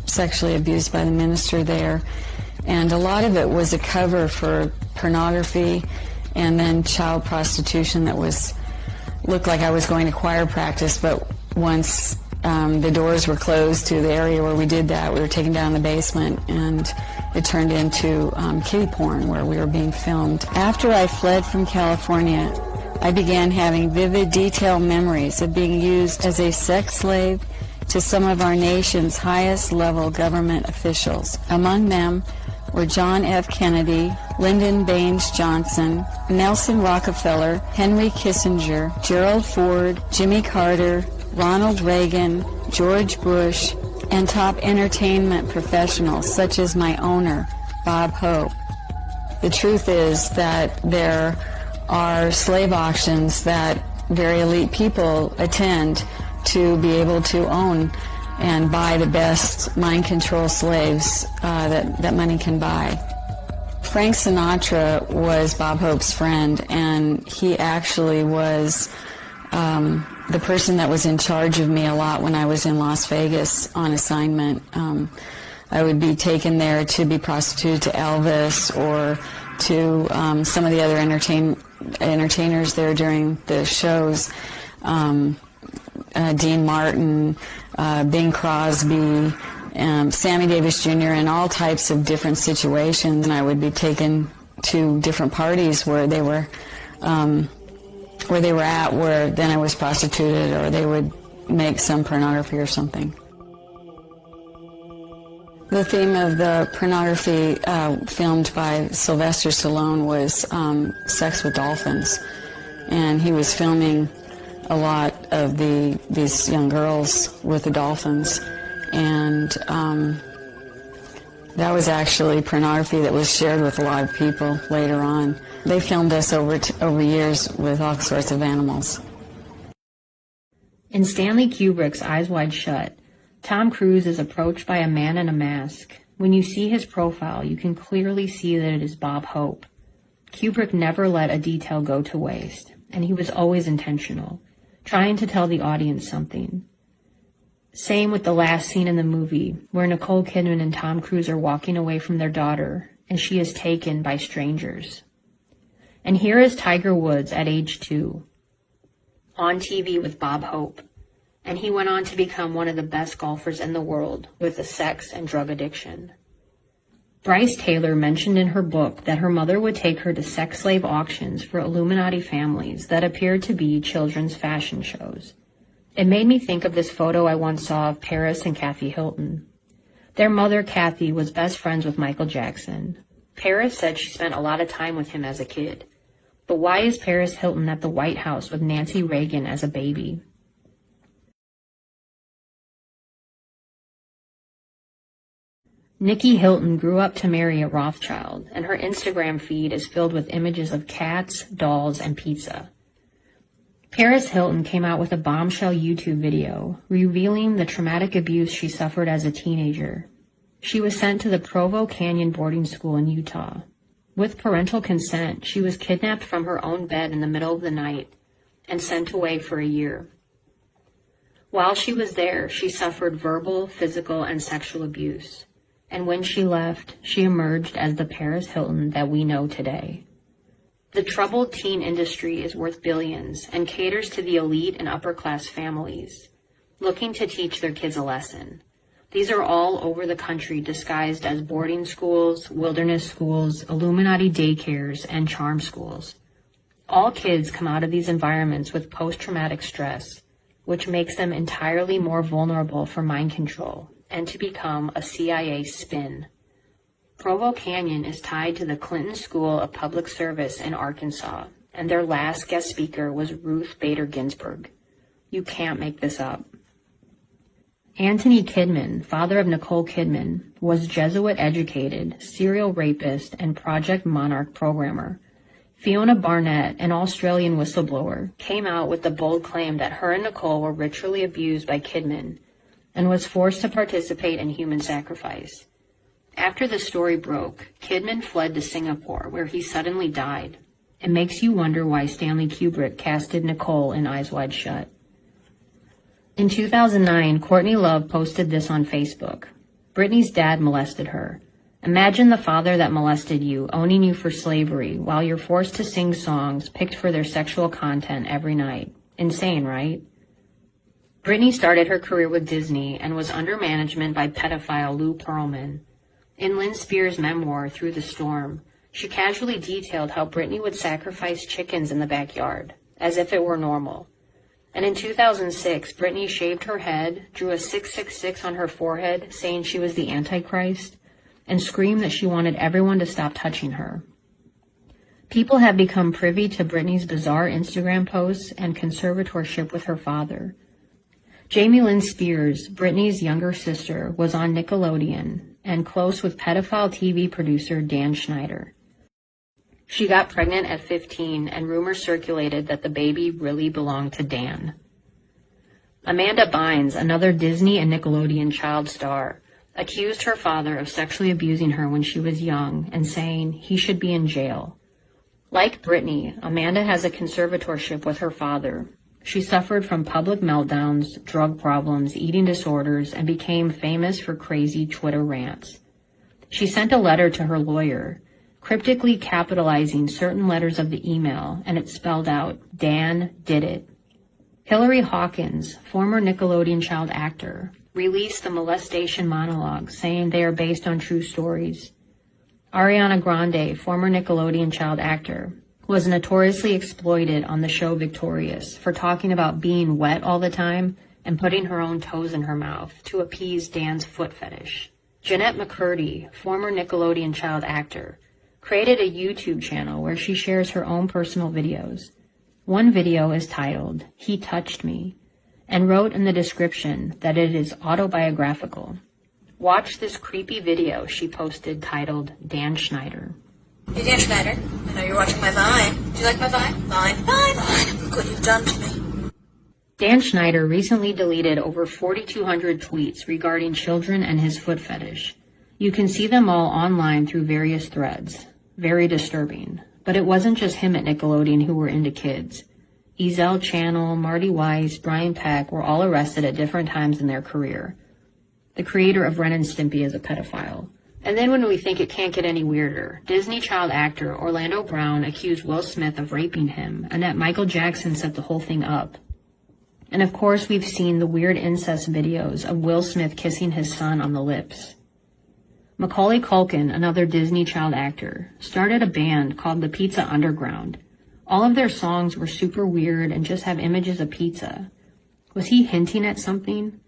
sexually abused by the minister there. And a lot of it was a cover for pornography and then child prostitution that looked like I was going to choir practice, but once the doors were closed to the area where we did that, we were taken down the basement, and it turned into kiddie porn where we were being filmed. After I fled from California, I began having vivid, detailed memories of being used as a sex slave to some of our nation's highest level government officials. Among them were John F. Kennedy, Lyndon Baines Johnson, Nelson Rockefeller, Henry Kissinger, Gerald Ford, Jimmy Carter, Ronald Reagan, George Bush, and top entertainment professionals such as my owner, Bob Hope. The truth is that there are slave auctions that very elite people attend to be able to own and buy the best mind control slaves that money can buy. Frank Sinatra was Bob Hope's friend, and he actually was the person that was in charge of me a lot when I was in Las Vegas on assignment. I would be taken there to be prostituted to Elvis or to some of the other entertainers there during the shows. Dean Martin, Bing Crosby, Sammy Davis Jr., and all types of different situations. And I would be taken to different parties where they were at, where then I was prostituted, or they would make some pornography or something. The theme of the pornography filmed by Sylvester Stallone was sex with dolphins, and he was filming a lot of these young girls with the dolphins, and that was actually pornography that was shared with a lot of people later on. They filmed us over years with all sorts of animals. In Stanley Kubrick's Eyes Wide Shut, Tom Cruise is approached by a man in a mask. When you see his profile, you can clearly see that it is Bob Hope. Kubrick never let a detail go to waste, and he was always intentional, trying to tell the audience something. Same with the last scene in the movie, where Nicole Kidman and Tom Cruise are walking away from their daughter, and she is taken by strangers. And here is Tiger Woods at age 2, on TV with Bob Hope, and he went on to become one of the best golfers in the world with a sex and drug addiction. Bryce Taylor mentioned in her book that her mother would take her to sex slave auctions for Illuminati families that appeared to be children's fashion shows. It made me think of this photo I once saw of Paris and Kathy Hilton. Their mother, Kathy, was best friends with Michael Jackson. Paris said she spent a lot of time with him as a kid. But why is Paris Hilton at the White House with Nancy Reagan as a baby? Nikki Hilton grew up to marry a Rothschild, and her Instagram feed is filled with images of cats, dolls, and pizza. Paris Hilton came out with a bombshell YouTube video revealing the traumatic abuse she suffered as a teenager. She was sent to the Provo Canyon boarding school in Utah. With parental consent, she was kidnapped from her own bed in the middle of the night and sent away for a year. While she was there, she suffered verbal, physical, and sexual abuse. And when she left, she emerged as the Paris Hilton that we know today. The troubled teen industry is worth billions and caters to the elite and upper-class families, looking to teach their kids a lesson. These are all over the country disguised as boarding schools, wilderness schools, Illuminati daycares, and charm schools. All kids come out of these environments with post-traumatic stress, which makes them entirely more vulnerable for mind control and to become a CIA spin. Provo Canyon is tied to the Clinton School of Public Service in Arkansas, and their last guest speaker was Ruth Bader Ginsburg. You can't make this up. Anthony Kidman, father of Nicole Kidman, was Jesuit-educated, serial rapist, and Project Monarch programmer. Fiona Barnett, an Australian whistleblower, came out with the bold claim that her and Nicole were ritually abused by Kidman and was forced to participate in human sacrifice. After the story broke, Kidman fled to Singapore, where he suddenly died. It makes you wonder why Stanley Kubrick casted Nicole in Eyes Wide Shut. In 2009, Courtney Love posted this on Facebook. Britney's dad molested her. Imagine the father that molested you, owning you for slavery, while you're forced to sing songs picked for their sexual content every night. Insane, right? Britney started her career with Disney and was under management by pedophile Lou Pearlman. In Lynn Spears' memoir, Through the Storm, she casually detailed how Britney would sacrifice chickens in the backyard, as if it were normal. And in 2006, Britney shaved her head, drew a 666 on her forehead, saying she was the Antichrist, and screamed that she wanted everyone to stop touching her. People have become privy to Britney's bizarre Instagram posts and conservatorship with her father. Jamie Lynn Spears, Britney's younger sister, was on Nickelodeon and close with pedophile TV producer Dan Schneider. She got pregnant at 15, and rumors circulated that the baby really belonged to Dan. Amanda Bynes, another Disney and Nickelodeon child star, accused her father of sexually abusing her when she was young and saying he should be in jail. Like Britney, Amanda has a conservatorship with her father. She suffered from public meltdowns, drug problems, eating disorders, and became famous for crazy Twitter rants. She sent a letter to her lawyer, cryptically capitalizing certain letters of the email, and it spelled out, Dan did it. Hillary Hawkins, former Nickelodeon child actor, released the molestation monologue, saying they are based on true stories. Ariana Grande, former Nickelodeon child actor, was notoriously exploited on the show Victorious for talking about being wet all the time and putting her own toes in her mouth to appease Dan's foot fetish. Jeanette McCurdy, former Nickelodeon child actor, created a YouTube channel where she shares her own personal videos. One video is titled, He Touched Me, and wrote in the description that it is autobiographical. Watch this creepy video she posted titled Dan Schneider. Hey, Dan Schneider, I know you're watching my Vine. Do you like my Vine? Vine. Look what you've done to me. Dan Schneider recently deleted over 4,200 tweets regarding children and his foot fetish. You can see them all online through various threads. Very disturbing. But it wasn't just him at Nickelodeon who were into kids. Ezell Channel, Marty Weiss, Brian Peck were all arrested at different times in their career. The creator of Ren and Stimpy is a pedophile. And then when we think it can't get any weirder, Disney child actor Orlando Brown accused Will Smith of raping him, and that Michael Jackson set the whole thing up. And of course we've seen the weird incest videos of Will Smith kissing his son on the lips. Macaulay Culkin, another Disney child actor, started a band called the Pizza Underground. All of their songs were super weird and just have images of pizza. Was he hinting at something?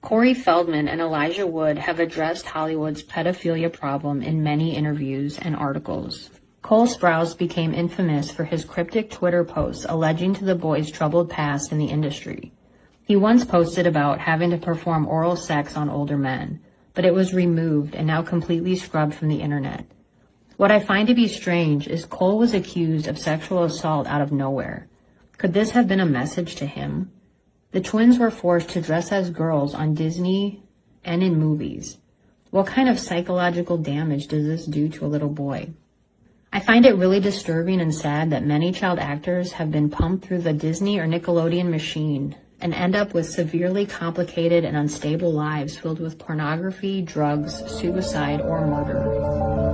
Corey Feldman and Elijah Wood have addressed Hollywood's pedophilia problem in many interviews and articles. Cole Sprouse became infamous for his cryptic Twitter posts alleging to the boy's troubled past in the industry. He once posted about having to perform oral sex on older men, but it was removed and now completely scrubbed from the internet. What I find to be strange is Cole was accused of sexual assault out of nowhere. Could this have been a message to him? The twins were forced to dress as girls on Disney and in movies. What kind of psychological damage does this do to a little boy? I find it really disturbing and sad that many child actors have been pumped through the Disney or Nickelodeon machine and end up with severely complicated and unstable lives filled with pornography, drugs, suicide, or murder.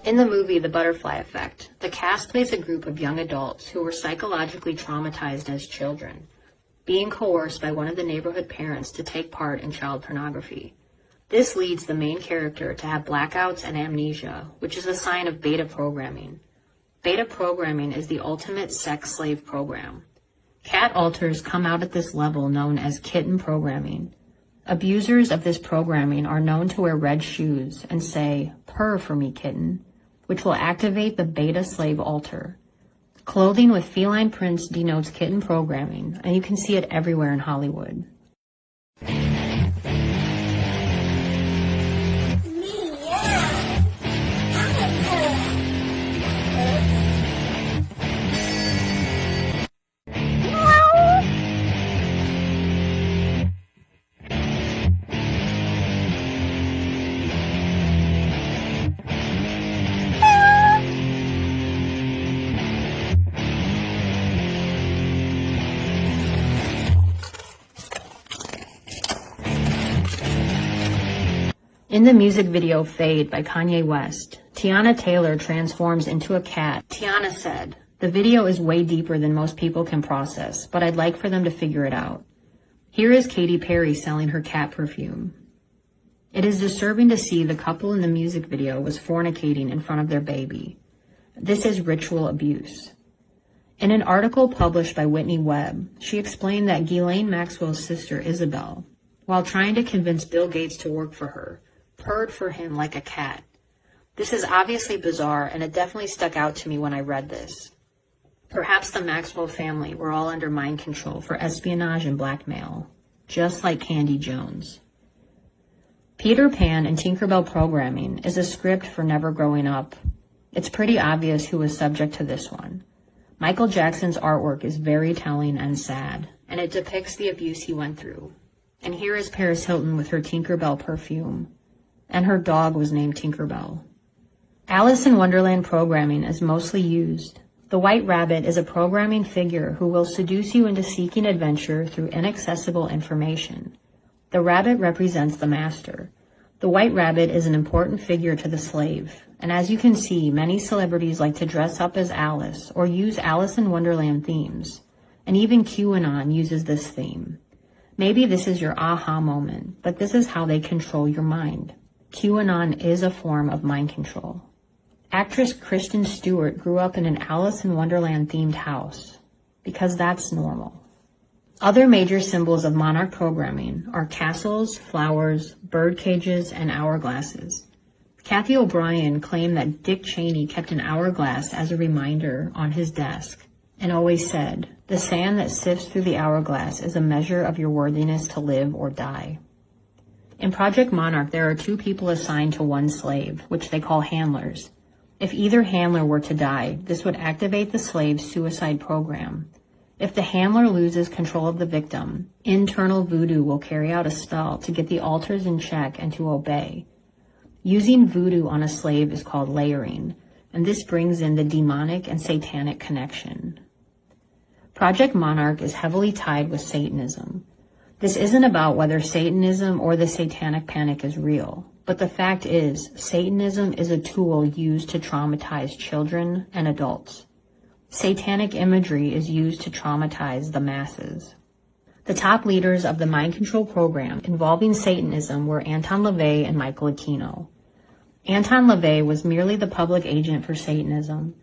In the movie The Butterfly Effect, the cast plays a group of young adults who were psychologically traumatized as children, being coerced by one of the neighborhood parents to take part in child pornography. This leads the main character to have blackouts and amnesia, which is a sign of beta programming. Beta programming is the ultimate sex slave program. Cat alters come out at this level known as kitten programming. Abusers of this programming are known to wear red shoes and say, "Purr for me, kitten," which will activate the beta slave alter. Clothing with feline prints denotes kitten programming, and you can see it everywhere in Hollywood. In the music video Fade by Kanye West, Tiana Taylor transforms into a cat. Tiana said, "The video is way deeper than most people can process, but I'd like for them to figure it out." Here is Katy Perry selling her cat perfume. It is disturbing to see the couple in the music video was fornicating in front of their baby. This is ritual abuse. In an article published by Whitney Webb, she explained that Ghislaine Maxwell's sister Isabel, while trying to convince Bill Gates to work for her, purred for him like a cat. This is obviously bizarre, and it definitely stuck out to me when I read this. Perhaps the Maxwell family were all under mind control for espionage and blackmail, just like Candy Jones. Peter Pan and Tinkerbell programming is a script for never growing up. It's pretty obvious who was subject to this one. Michael Jackson's artwork is very telling and sad, and it depicts the abuse he went through. And here is Paris Hilton with her Tinkerbell perfume. And her dog was named Tinkerbell. Alice in Wonderland programming is mostly used. The White Rabbit is a programming figure who will seduce you into seeking adventure through inaccessible information. The rabbit represents the master. The White Rabbit is an important figure to the slave, and as you can see, many celebrities like to dress up as Alice or use Alice in Wonderland themes, and even QAnon uses this theme. Maybe this is your aha moment, but this is how they control your mind. QAnon is a form of mind control. Actress Kristen Stewart grew up in an Alice in Wonderland themed house. because that's normal. Other major symbols of monarch programming are castles, flowers, bird cages, and hourglasses. Kathy O'Brien claimed that Dick Cheney kept an hourglass as a reminder on his desk and always said, "The sand that sifts through the hourglass is a measure of your worthiness to live or die." In Project Monarch, there are 2 people assigned to one slave, which they call handlers. If either handler were to die, this would activate the slave's suicide program. If the handler loses control of the victim, internal voodoo will carry out a spell to get the alters in check and to obey. Using voodoo on a slave is called layering, and this brings in the demonic and satanic connection. Project Monarch is heavily tied with Satanism. This isn't about whether Satanism or the satanic panic is real, but the fact is, Satanism is a tool used to traumatize children and adults. Satanic imagery is used to traumatize the masses. The top leaders of the mind control program involving Satanism were Anton LaVey and Michael Aquino. Anton LaVey was merely the public agent for Satanism.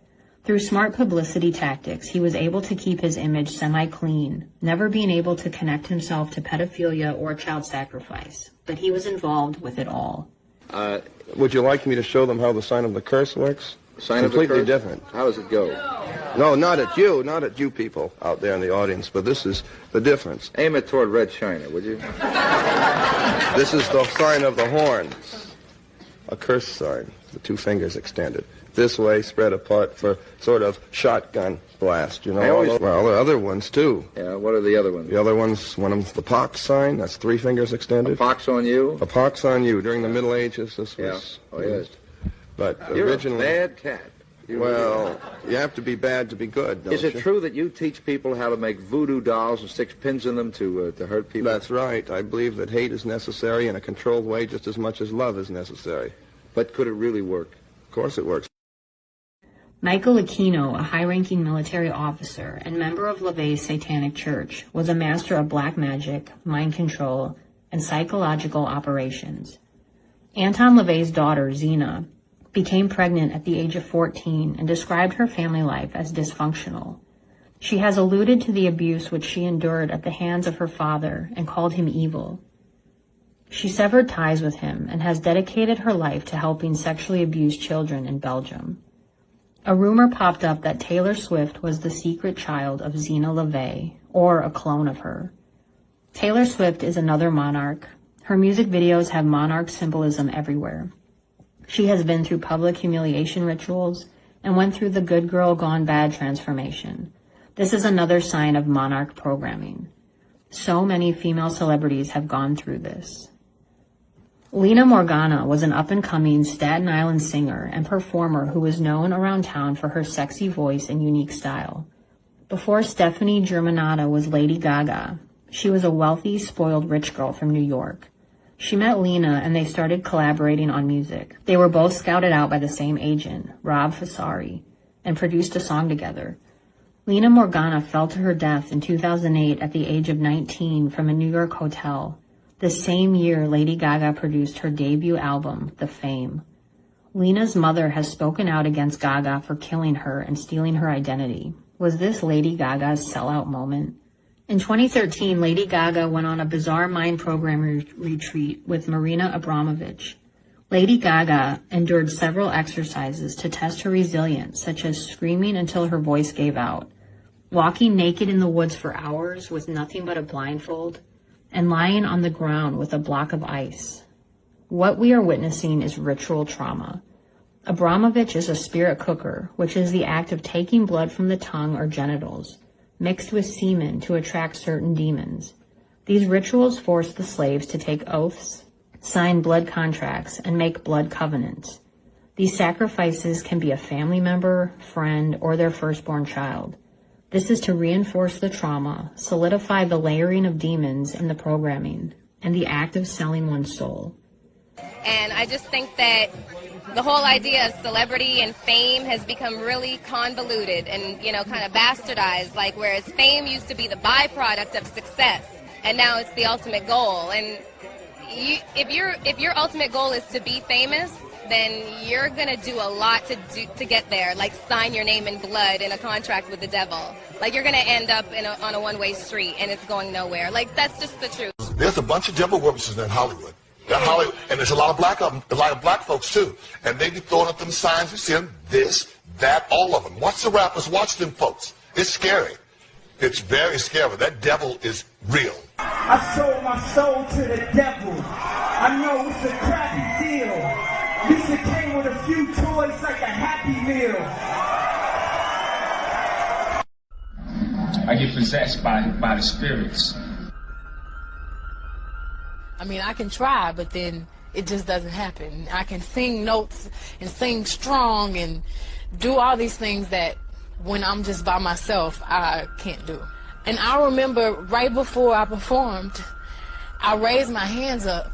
Through smart publicity tactics, he was able to keep his image semi-clean, never being able to connect himself to pedophilia or child sacrifice, but he was involved with it all. Would you like me to show them how the sign of the curse works? Sign of the Completely curse? different. How does it go? No, not at you people out there in the audience, but this is the difference. Aim it toward Red China, would you? This is the sign of the horn, a curse sign, the 2 fingers extended. This way, spread apart for sort of shotgun blast, you know. Well, there are other ones, too. Yeah, what are the other ones? The other one's one of the pox sign, that's 3 fingers extended. A pox on you? A pox on you. During the Middle Ages, this was... Yeah, oh yes. But You're originally... a bad cat. Well, you have to be bad to be good, don't you? Is it true that you teach people how to make voodoo dolls and stick pins in them to hurt people? That's right. I believe that hate is necessary in a controlled way just as much as love is necessary. But could it really work? Of course it works. Michael Aquino, a high-ranking military officer and member of LaVey's Satanic Church, was a master of black magic, mind control, and psychological operations. Anton LaVey's daughter, Zena, became pregnant at the age of 14 and described her family life as dysfunctional. She has alluded to the abuse which she endured at the hands of her father and called him evil. She severed ties with him and has dedicated her life to helping sexually abused children in Belgium. A rumor popped up that Taylor Swift was the secret child of Zena LaVey, or a clone of her. Taylor Swift is another monarch. Her music videos have monarch symbolism everywhere. She has been through public humiliation rituals and went through the good girl gone bad transformation. This is another sign of monarch programming. So many female celebrities have gone through this. Lena Morgana was an up-and-coming Staten Island singer and performer who was known around town for her sexy voice and unique style. Before Stephanie Germanotta was Lady Gaga, she was a wealthy, spoiled rich girl from New York. She met Lena and they started collaborating on music. They were both scouted out by the same agent, Rob Fasari, and produced a song together. Lena Morgana fell to her death in 2008 at the age of 19 from a New York hotel. The same year, Lady Gaga produced her debut album, The Fame. Lena's mother has spoken out against Gaga for killing her and stealing her identity. Was this Lady Gaga's sellout moment? In 2013, Lady Gaga went on a bizarre mind program retreat with Marina Abramovich. Lady Gaga endured several exercises to test her resilience, such as screaming until her voice gave out, walking naked in the woods for hours with nothing but a blindfold, and lying on the ground with a block of ice. What we are witnessing is ritual trauma. Abramovich is a spirit cooker, which is the act of taking blood from the tongue or genitals, mixed with semen to attract certain demons. These rituals force the slaves to take oaths, sign blood contracts, and make blood covenants. These sacrifices can be a family member, friend, or their firstborn child. This is to reinforce the trauma, solidify the layering of demons in the programming, and the act of selling one's soul. And I just think that the whole idea of celebrity and fame has become really convoluted and, kind of bastardized, like whereas fame used to be the byproduct of success, and now it's the ultimate goal. And if your ultimate goal is to be famous, then you're going to do a lot to get there, like sign your name in blood in a contract with the devil. Like, you're going to end up on a one-way street, and it's going nowhere. Like, that's just the truth. There's a bunch of devil worshippers in Hollywood. And there's a lot of black folks, too. And they be throwing up them signs, you see them, this, that, all of them. Watch the rappers, watch them folks. It's scary. It's very scary. That devil is real. I sold my soul to the devil. I know it's a crappy deal. Used to came with a few toys like a Happy Meal. I get possessed by the spirits. I mean, I can try, but then it just doesn't happen. I can sing notes and sing strong and do all these things that when I'm just by myself, I can't do. And I remember right before I performed, I raised my hands up,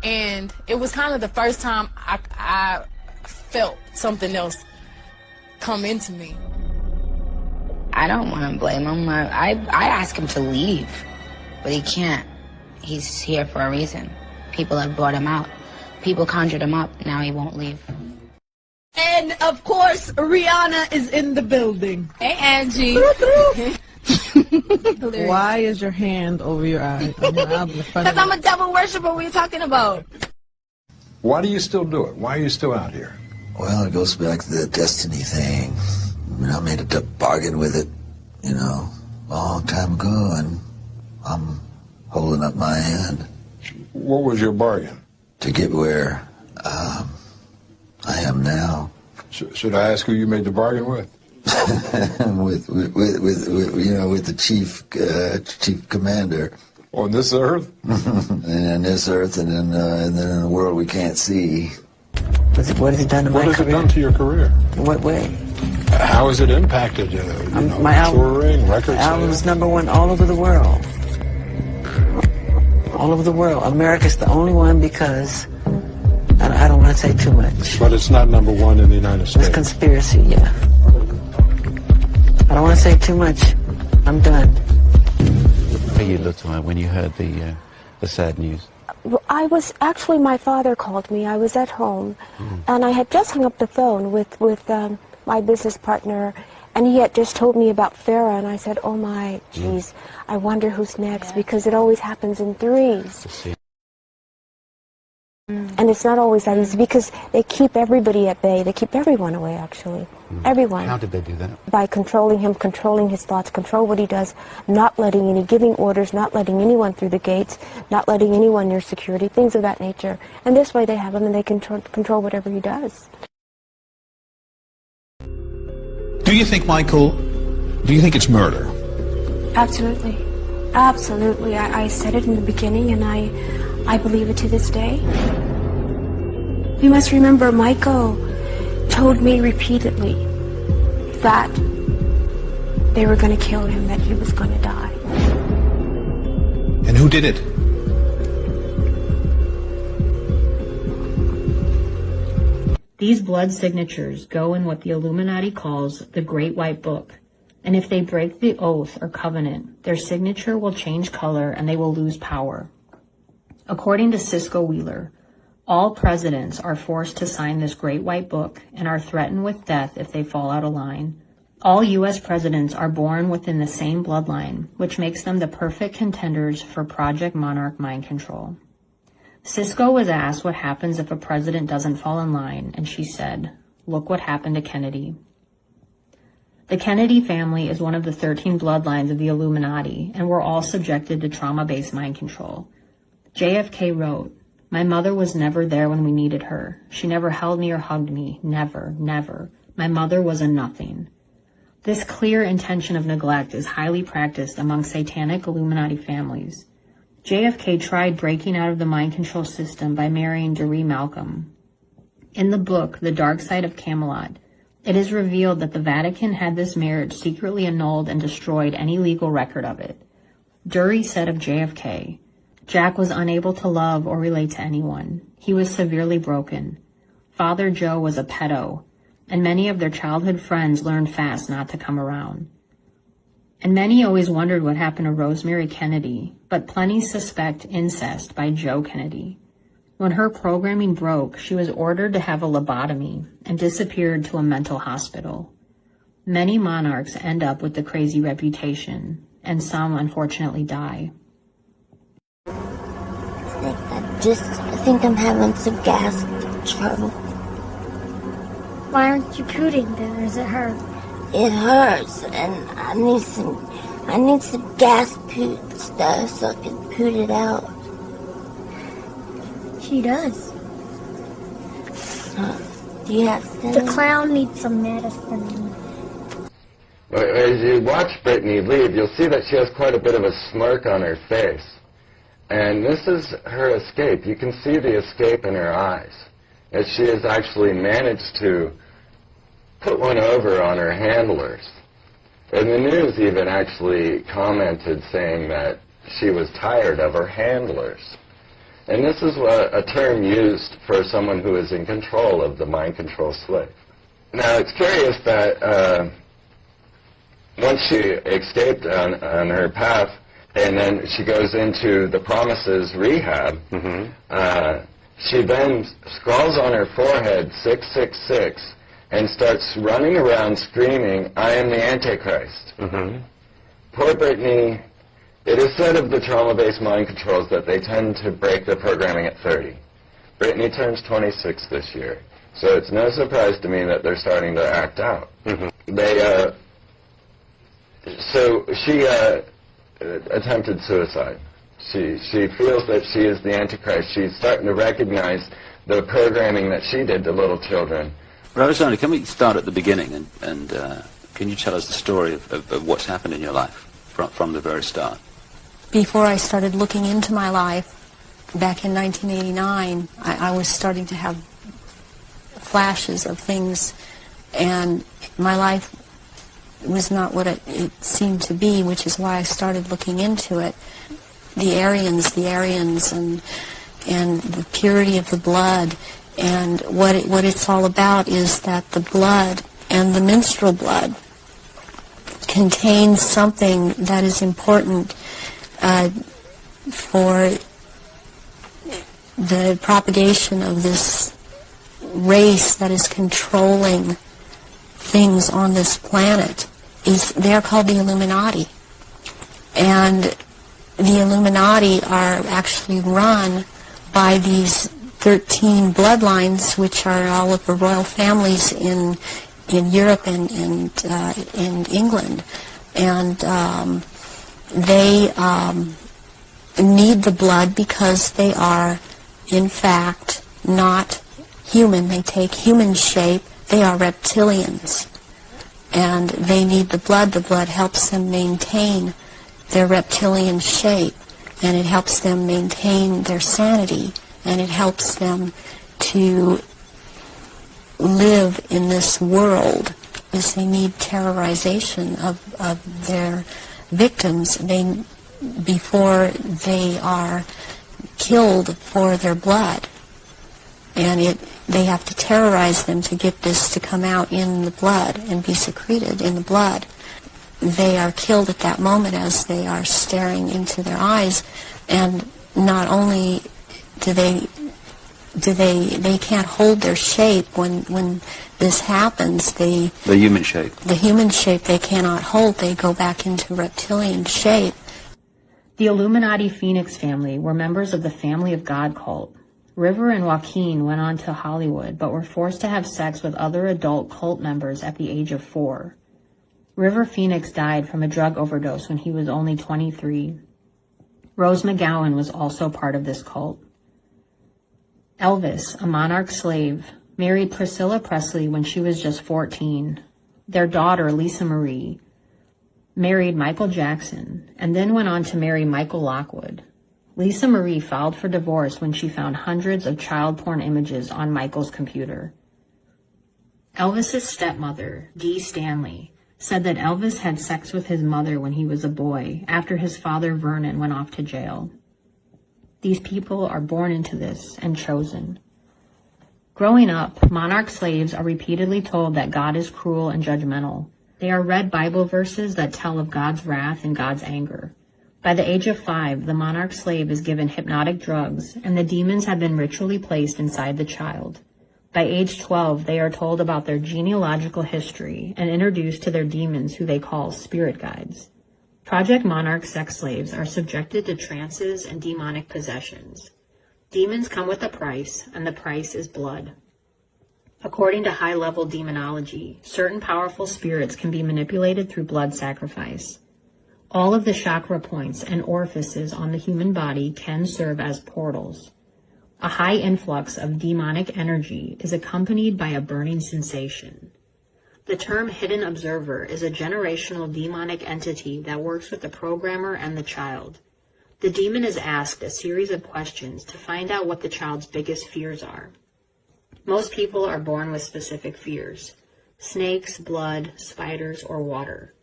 and it was kind of the first time I felt something else come into me. I don't want to blame him. I ask him to leave, but he can't. He's here for a reason. People have brought him out. People conjured him up. Now he won't leave. And, of course, Rihanna is in the building. Hey, Angie. Why is your hand over your eye? Because I'm a devil worshiper. What are you talking about? Why do you still do it? Why are you still out here? Well, it goes back to the destiny thing. I mean, I made a bargain with it, a long time ago, and I'm holding up my hand. What was your bargain? To get where I am now. Should I ask who you made the bargain with? with the chief commander. On this earth? And on this earth, and then in a world we can't see. What has it done to my career? What has it done to your career? In what way? How has it impacted my touring, record album's sales? #1 all over the world. All over the world. America's the only one because I don't want to say too much. But it's not #1 in the United States. It's conspiracy, yeah. I don't want to say too much. I'm done. How you looked when you heard the sad news? Well, my father called me. I was at home, and I had just hung up the phone with my business partner, and he had just told me about Farrah, and I said, oh my, geez, I wonder who's next, because it always happens in threes. And it's not always that easy, because they keep everybody at bay. They keep everyone away, actually. Everyone. How did they do that? By controlling him, controlling his thoughts, control what he does, not letting giving orders, not letting anyone through the gates, not letting anyone near security, things of that nature. And this way they have him, and they control whatever he does. Do you think, Michael, it's murder? Absolutely. Absolutely. I said it in the beginning, and I believe it to this day. You must remember, Michael told me repeatedly that they were going to kill him, that he was going to die. And who did it? These blood signatures go in what the Illuminati calls the Great White Book, and if they break the oath or covenant, their signature will change color and they will lose power. According to Cisco Wheeler, all presidents are forced to sign this Great White Book and are threatened with death if they fall out of line. All U.S. presidents are born within the same bloodline, which makes them the perfect contenders for Project Monarch mind control. Cisco was asked what happens if a president doesn't fall in line, and she said, "Look what happened to Kennedy." The Kennedy family is one of the 13 bloodlines of the Illuminati, and we're all subjected to trauma-based mind control. JFK wrote, "My mother was never there when we needed her. She never held me or hugged me. Never, never. My mother was a nothing." This clear intention of neglect is highly practiced among satanic Illuminati families. JFK tried breaking out of the mind control system by marrying Doree Malcolm. In the book, The Dark Side of Camelot, it is revealed that the Vatican had this marriage secretly annulled and destroyed any legal record of it. Doree said of JFK, "Jack was unable to love or relate to anyone. He was severely broken. Father Joe was a pedo, and many of their childhood friends learned fast not to come around." And many always wondered what happened to Rosemary Kennedy, but plenty suspect incest by Joe Kennedy. When her programming broke, she was ordered to have a lobotomy and disappeared to a mental hospital. Many monarchs end up with the crazy reputation, and some unfortunately die. I think I'm having some gas trouble. Why aren't you pooting then, or does it hurt? It hurts, and I need some gas poot stuff so I can poot it out. She does. Do you have some? The clown needs some medicine. As you watch Brittany leave, you'll see that she has quite a bit of a smirk on her face. And this is her escape. You can see the escape in her eyes, as she has actually managed to put one over on her handlers. And the news even actually commented saying that she was tired of her handlers. And this is a term used for someone who is in control of the mind control slave. Now, it's curious that once she escaped on her path, and then she goes into the Promises rehab, she then scrawls on her forehead 666 and starts running around screaming, "I am the Antichrist." Poor Brittany. It is said of the trauma-based mind controls that they tend to break the programming at 30. Brittany turns 26 this year, so it's no surprise to me that they're starting to act out. So she attempted suicide. She feels that she is the Antichrist. She's starting to recognize the programming that she did to little children. Rosanna, can we start at the beginning, and can you tell us the story of what's happened in your life from the very start? Before I started looking into my life, back in 1989, I was starting to have flashes of things, and my life was not what it seemed to be, which is why I started looking into it. The Aryans, and the purity of the blood, and what it's all about is that the blood and the menstrual blood contains something that is important for the propagation of this race that is controlling things on this planet. They're called the Illuminati. And the Illuminati are actually run by these 13 bloodlines, which are all of the royal families in Europe and England. And they need the blood because they are, in fact, not human. They take human shape. They are reptilians. And they need the blood. The blood helps them maintain their reptilian shape, and it helps them maintain their sanity, and it helps them to live in this world, because they need terrorization of their victims before they are killed for their blood. And they have to terrorize them to get this to come out in the blood and be secreted in the blood. They are killed at that moment as they are staring into their eyes, and not only do they can't hold their shape when this happens. The human shape. The human shape they cannot hold. They go back into reptilian shape. The Illuminati Phoenix family were members of the Family of God cult. River and Joaquin went on to Hollywood, but were forced to have sex with other adult cult members at the age of 4. River Phoenix died from a drug overdose when he was only 23. Rose McGowan was also part of this cult. Elvis, a monarch slave, married Priscilla Presley when she was just 14. Their daughter, Lisa Marie, married Michael Jackson, and then went on to marry Michael Lockwood. Lisa Marie filed for divorce when she found hundreds of child porn images on Michael's computer. Elvis's stepmother, Dee Stanley, said that Elvis had sex with his mother when he was a boy after his father Vernon went off to jail. These people are born into this and chosen. Growing up, monarch slaves are repeatedly told that God is cruel and judgmental. They are read Bible verses that tell of God's wrath and God's anger. By the age of 5, the monarch slave is given hypnotic drugs, and the demons have been ritually placed inside the child. By age 12, they are told about their genealogical history and introduced to their demons, who they call spirit guides. Project Monarch sex slaves are subjected to trances and demonic possessions. Demons come with a price, and the price is blood. According to high-level demonology, certain powerful spirits can be manipulated through blood sacrifice. All of the chakra points and orifices on the human body can serve as portals. A high influx of demonic energy is accompanied by a burning sensation. The term hidden observer is a generational demonic entity that works with the programmer and the child. The demon is asked a series of questions to find out what the child's biggest fears are. Most people are born with specific fears: snakes, blood, spiders, or water.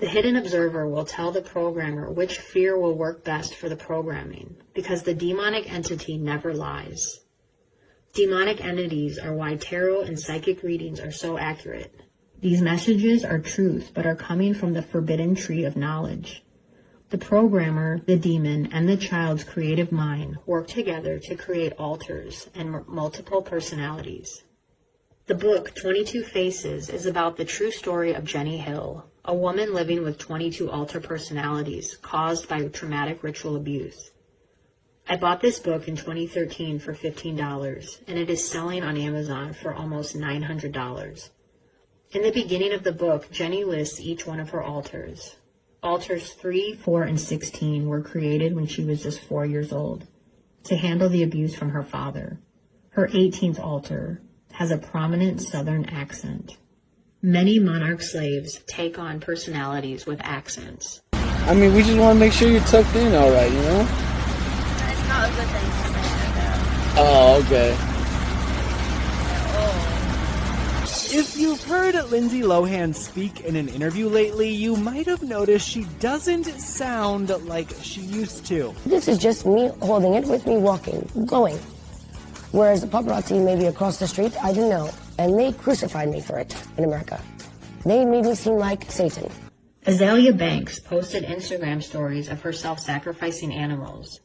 The hidden observer will tell the programmer which fear will work best for the programming, because the demonic entity never lies. Demonic entities are why tarot and psychic readings are so accurate. These messages are truth, but are coming from the forbidden tree of knowledge. The programmer, the demon, and the child's creative mind work together to create alters and multiple personalities. The book, 22 Faces, is about the true story of Jenny Hill, a woman living with 22 alter personalities caused by traumatic ritual abuse. I bought this book in 2013 for $15, and it is selling on Amazon for almost $900. In the beginning of the book, Jenny lists each one of her alters. Alters 3, 4, and 16 were created when she was just 4 years old to handle the abuse from her father. Her 18th alter has a prominent Southern accent. Many monarch slaves take on personalities with accents. I mean, we just want to make sure you're tucked in all right, you know? It's not a good thing to say that. Oh, okay. If you've heard Lindsay Lohan speak in an interview lately, you might have noticed she doesn't sound like she used to. This is just me holding it with me walking, going. Whereas the paparazzi maybe across the street, I didn't know. And they crucified me for it in America. They made me seem like Satan. Azalea Banks posted Instagram stories of herself sacrificing animals.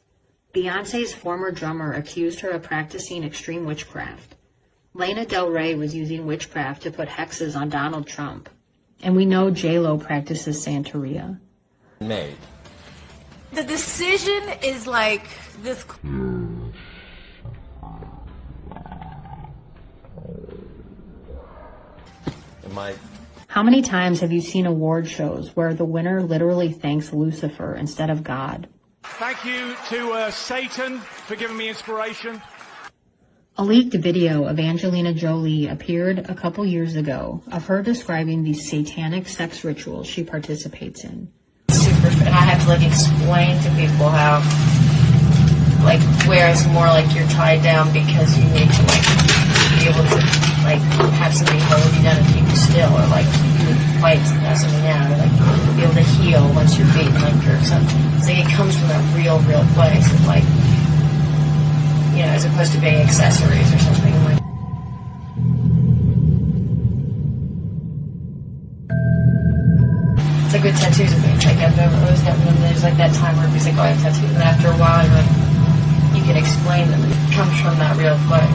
Beyonce's former drummer accused her of practicing extreme witchcraft. Lana Del Rey was using witchcraft to put hexes on Donald Trump. And we know J-Lo practices Santeria. Made. The decision is like this. How many times have you seen award shows where the winner literally thanks Lucifer instead of God? Thank you to Satan for giving me inspiration. A leaked video of Angelina Jolie appeared a couple years ago of her describing these satanic sex rituals she participates in. And I have to explain to people how where it's more you're tied down because you need to be able to have somebody hold you down and keep you still, or you would fight something out, or be able to heal once you're beaten, or something. It's it comes from that real place of as opposed to being accessories or something It's with tattoos and things I've always gotten them. There's that time where it's I have tattoos, and after a while you can explain them. It comes from that real place.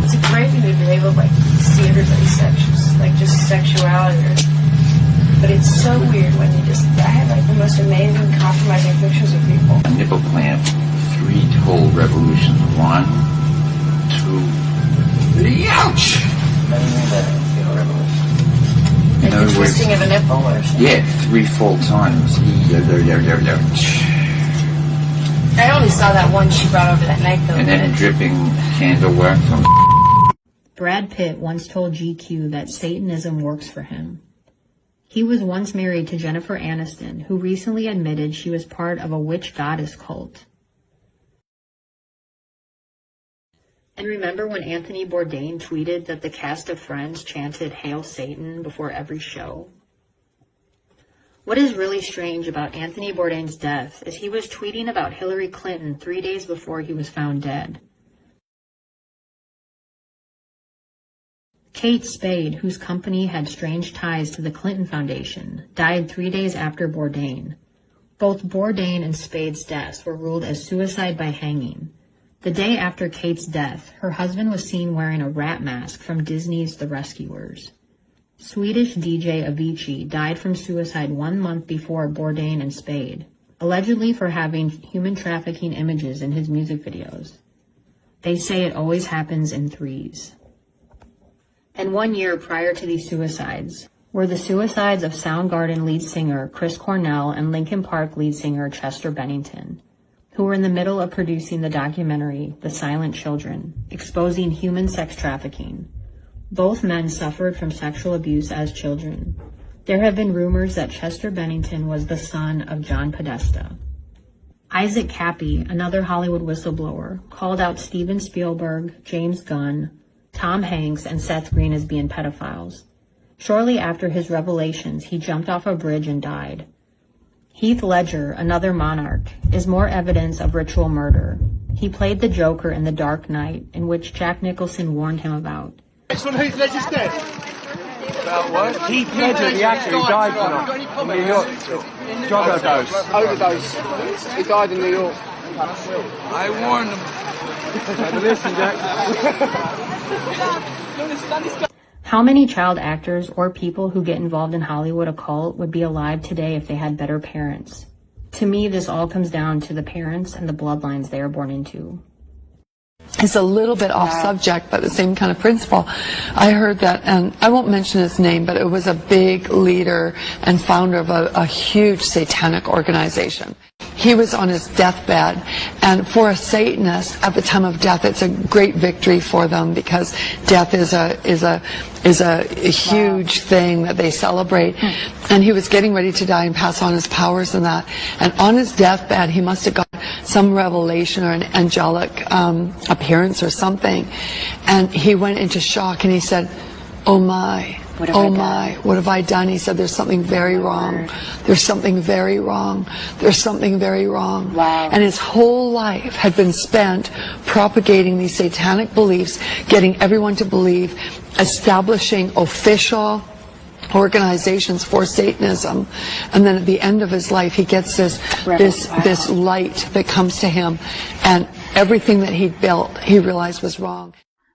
It's a great thing to be able to see everybody's just sexuality. But it's so weird when you I have the most amazing compromising pictures of people. A nipple clamp, 3 total revolutions. 1, 2, 3, ouch! In other words, twisting of a nipple or something? Yeah, 3 full times. I only saw that one she brought over that night though. And then dripping candle work from. Brad Pitt once told GQ that Satanism works for him. He was once married to Jennifer Aniston, who recently admitted she was part of a witch goddess cult. And remember when Anthony Bourdain tweeted that the cast of Friends chanted "Hail Satan" before every show? What is really strange about Anthony Bourdain's death is he was tweeting about Hillary Clinton 3 days before he was found dead. Kate Spade, whose company had strange ties to the Clinton Foundation, died 3 days after Bourdain. Both Bourdain and Spade's deaths were ruled as suicide by hanging. The day after Kate's death, her husband was seen wearing a rat mask from Disney's The Rescuers. Swedish DJ Avicii died from suicide 1 month before Bourdain and Spade, allegedly for having human trafficking images in his music videos. They say it always happens in threes. And 1 year prior to these suicides were the suicides of Soundgarden lead singer Chris Cornell and Linkin Park lead singer Chester Bennington, who were in the middle of producing the documentary The Silent Children, exposing human sex trafficking. Both men suffered from sexual abuse as children. There have been rumors that Chester Bennington was the son of John Podesta. Isaac Cappy, another Hollywood whistleblower, called out Steven Spielberg, James Gunn, Tom Hanks, and Seth Green as being pedophiles. Shortly after his revelations, he jumped off a bridge and died. Heath Ledger, another monarch, is more evidence of ritual murder. He played the Joker in The Dark Knight, in which Jack Nicholson warned him about. It's on Heath Ledger's death. About what? Heath Ledger, the actor who died tonight in New York. Drug overdose. He died in New York. I warned him. Listen, Jack. How many child actors or people who get involved in Hollywood occult would be alive today if they had better parents? To me, this all comes down to the parents and the bloodlines they are born into. It's a little bit off subject, but the same kind of principle. I heard that, and I won't mention his name, but it was a big leader and founder of a huge satanic organization. He was on his deathbed, and for a Satanist at the time of death, it's a great victory for them because death is a huge thing that they celebrate. And he was getting ready to die and pass on his powers and that. And on his deathbed, he must have got some revelation or an angelic appearance or something. And he went into shock and he said, "Oh my. Oh my, what have I done?" He said, "There's something very wrong. There's something very wrong. There's something very wrong." Wow. And his whole life had been spent propagating these satanic beliefs, getting everyone to believe, establishing official organizations for Satanism. And then at the end of his life, he gets this light that comes to him, and everything that he'd built, he realized was wrong.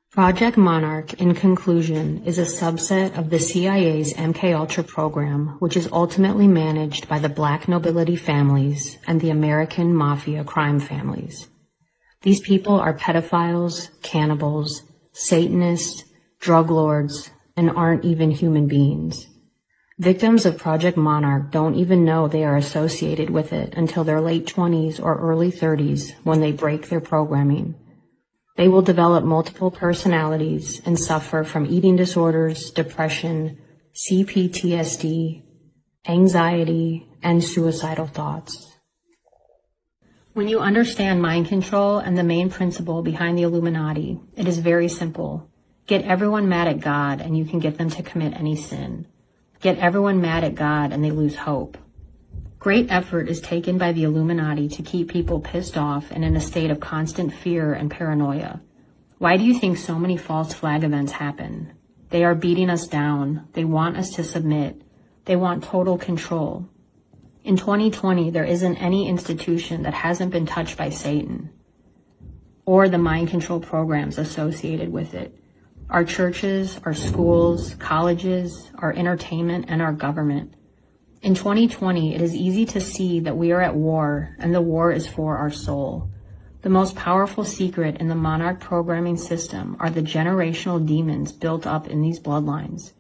Project Monarch, in conclusion, is a subset of the CIA's MKUltra program, which is ultimately managed by the black nobility families and the American mafia crime families. These people are pedophiles, cannibals, Satanists, drug lords, and aren't even human beings. Victims of Project Monarch don't even know they are associated with it until their late 20s or early 30s when they break their programming. They will develop multiple personalities and suffer from eating disorders, depression, CPTSD, anxiety, and suicidal thoughts. When you understand mind control and the main principle behind the Illuminati, it is very simple. Get everyone mad at God and you can get them to commit any sin. Get everyone mad at God and they lose hope. Great effort is taken by the Illuminati to keep people pissed off and in a state of constant fear and paranoia. Why do you think so many false flag events happen? They are beating us down. They want us to submit. They want total control. In 2020, there isn't any institution that hasn't been touched by Satan or the mind control programs associated with it. Our churches, our schools, colleges, our entertainment, and our government. In 2020, it is easy to see that we are at war, and the war is for our soul. The most powerful secret in the Monarch programming system are the generational demons built up in these bloodlines.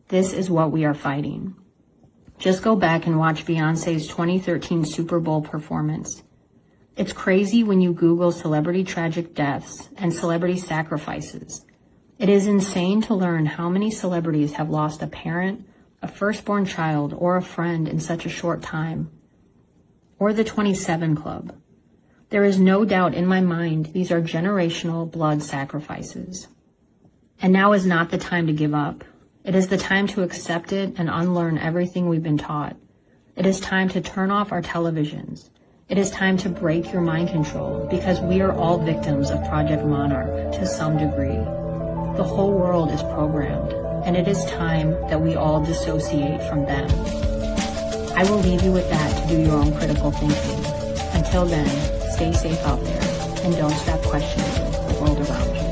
This is what we are fighting. Just go back and watch Beyonce's 2013 Super Bowl performance. It's crazy when you Google celebrity tragic deaths and celebrity sacrifices. It is insane to learn how many celebrities have lost a parent, a firstborn child, or a friend in such a short time. Or the 27 Club. There is no doubt in my mind these are generational blood sacrifices. And now is not the time to give up. It is the time to accept it and unlearn everything we've been taught. It is time to turn off our televisions. It is time to break your mind control because we are all victims of Project Monarch to some degree. The whole world is programmed, and it is time that we all dissociate from them. I will leave you with that to do your own critical thinking. Until then, stay safe out there and don't stop questioning the world around you.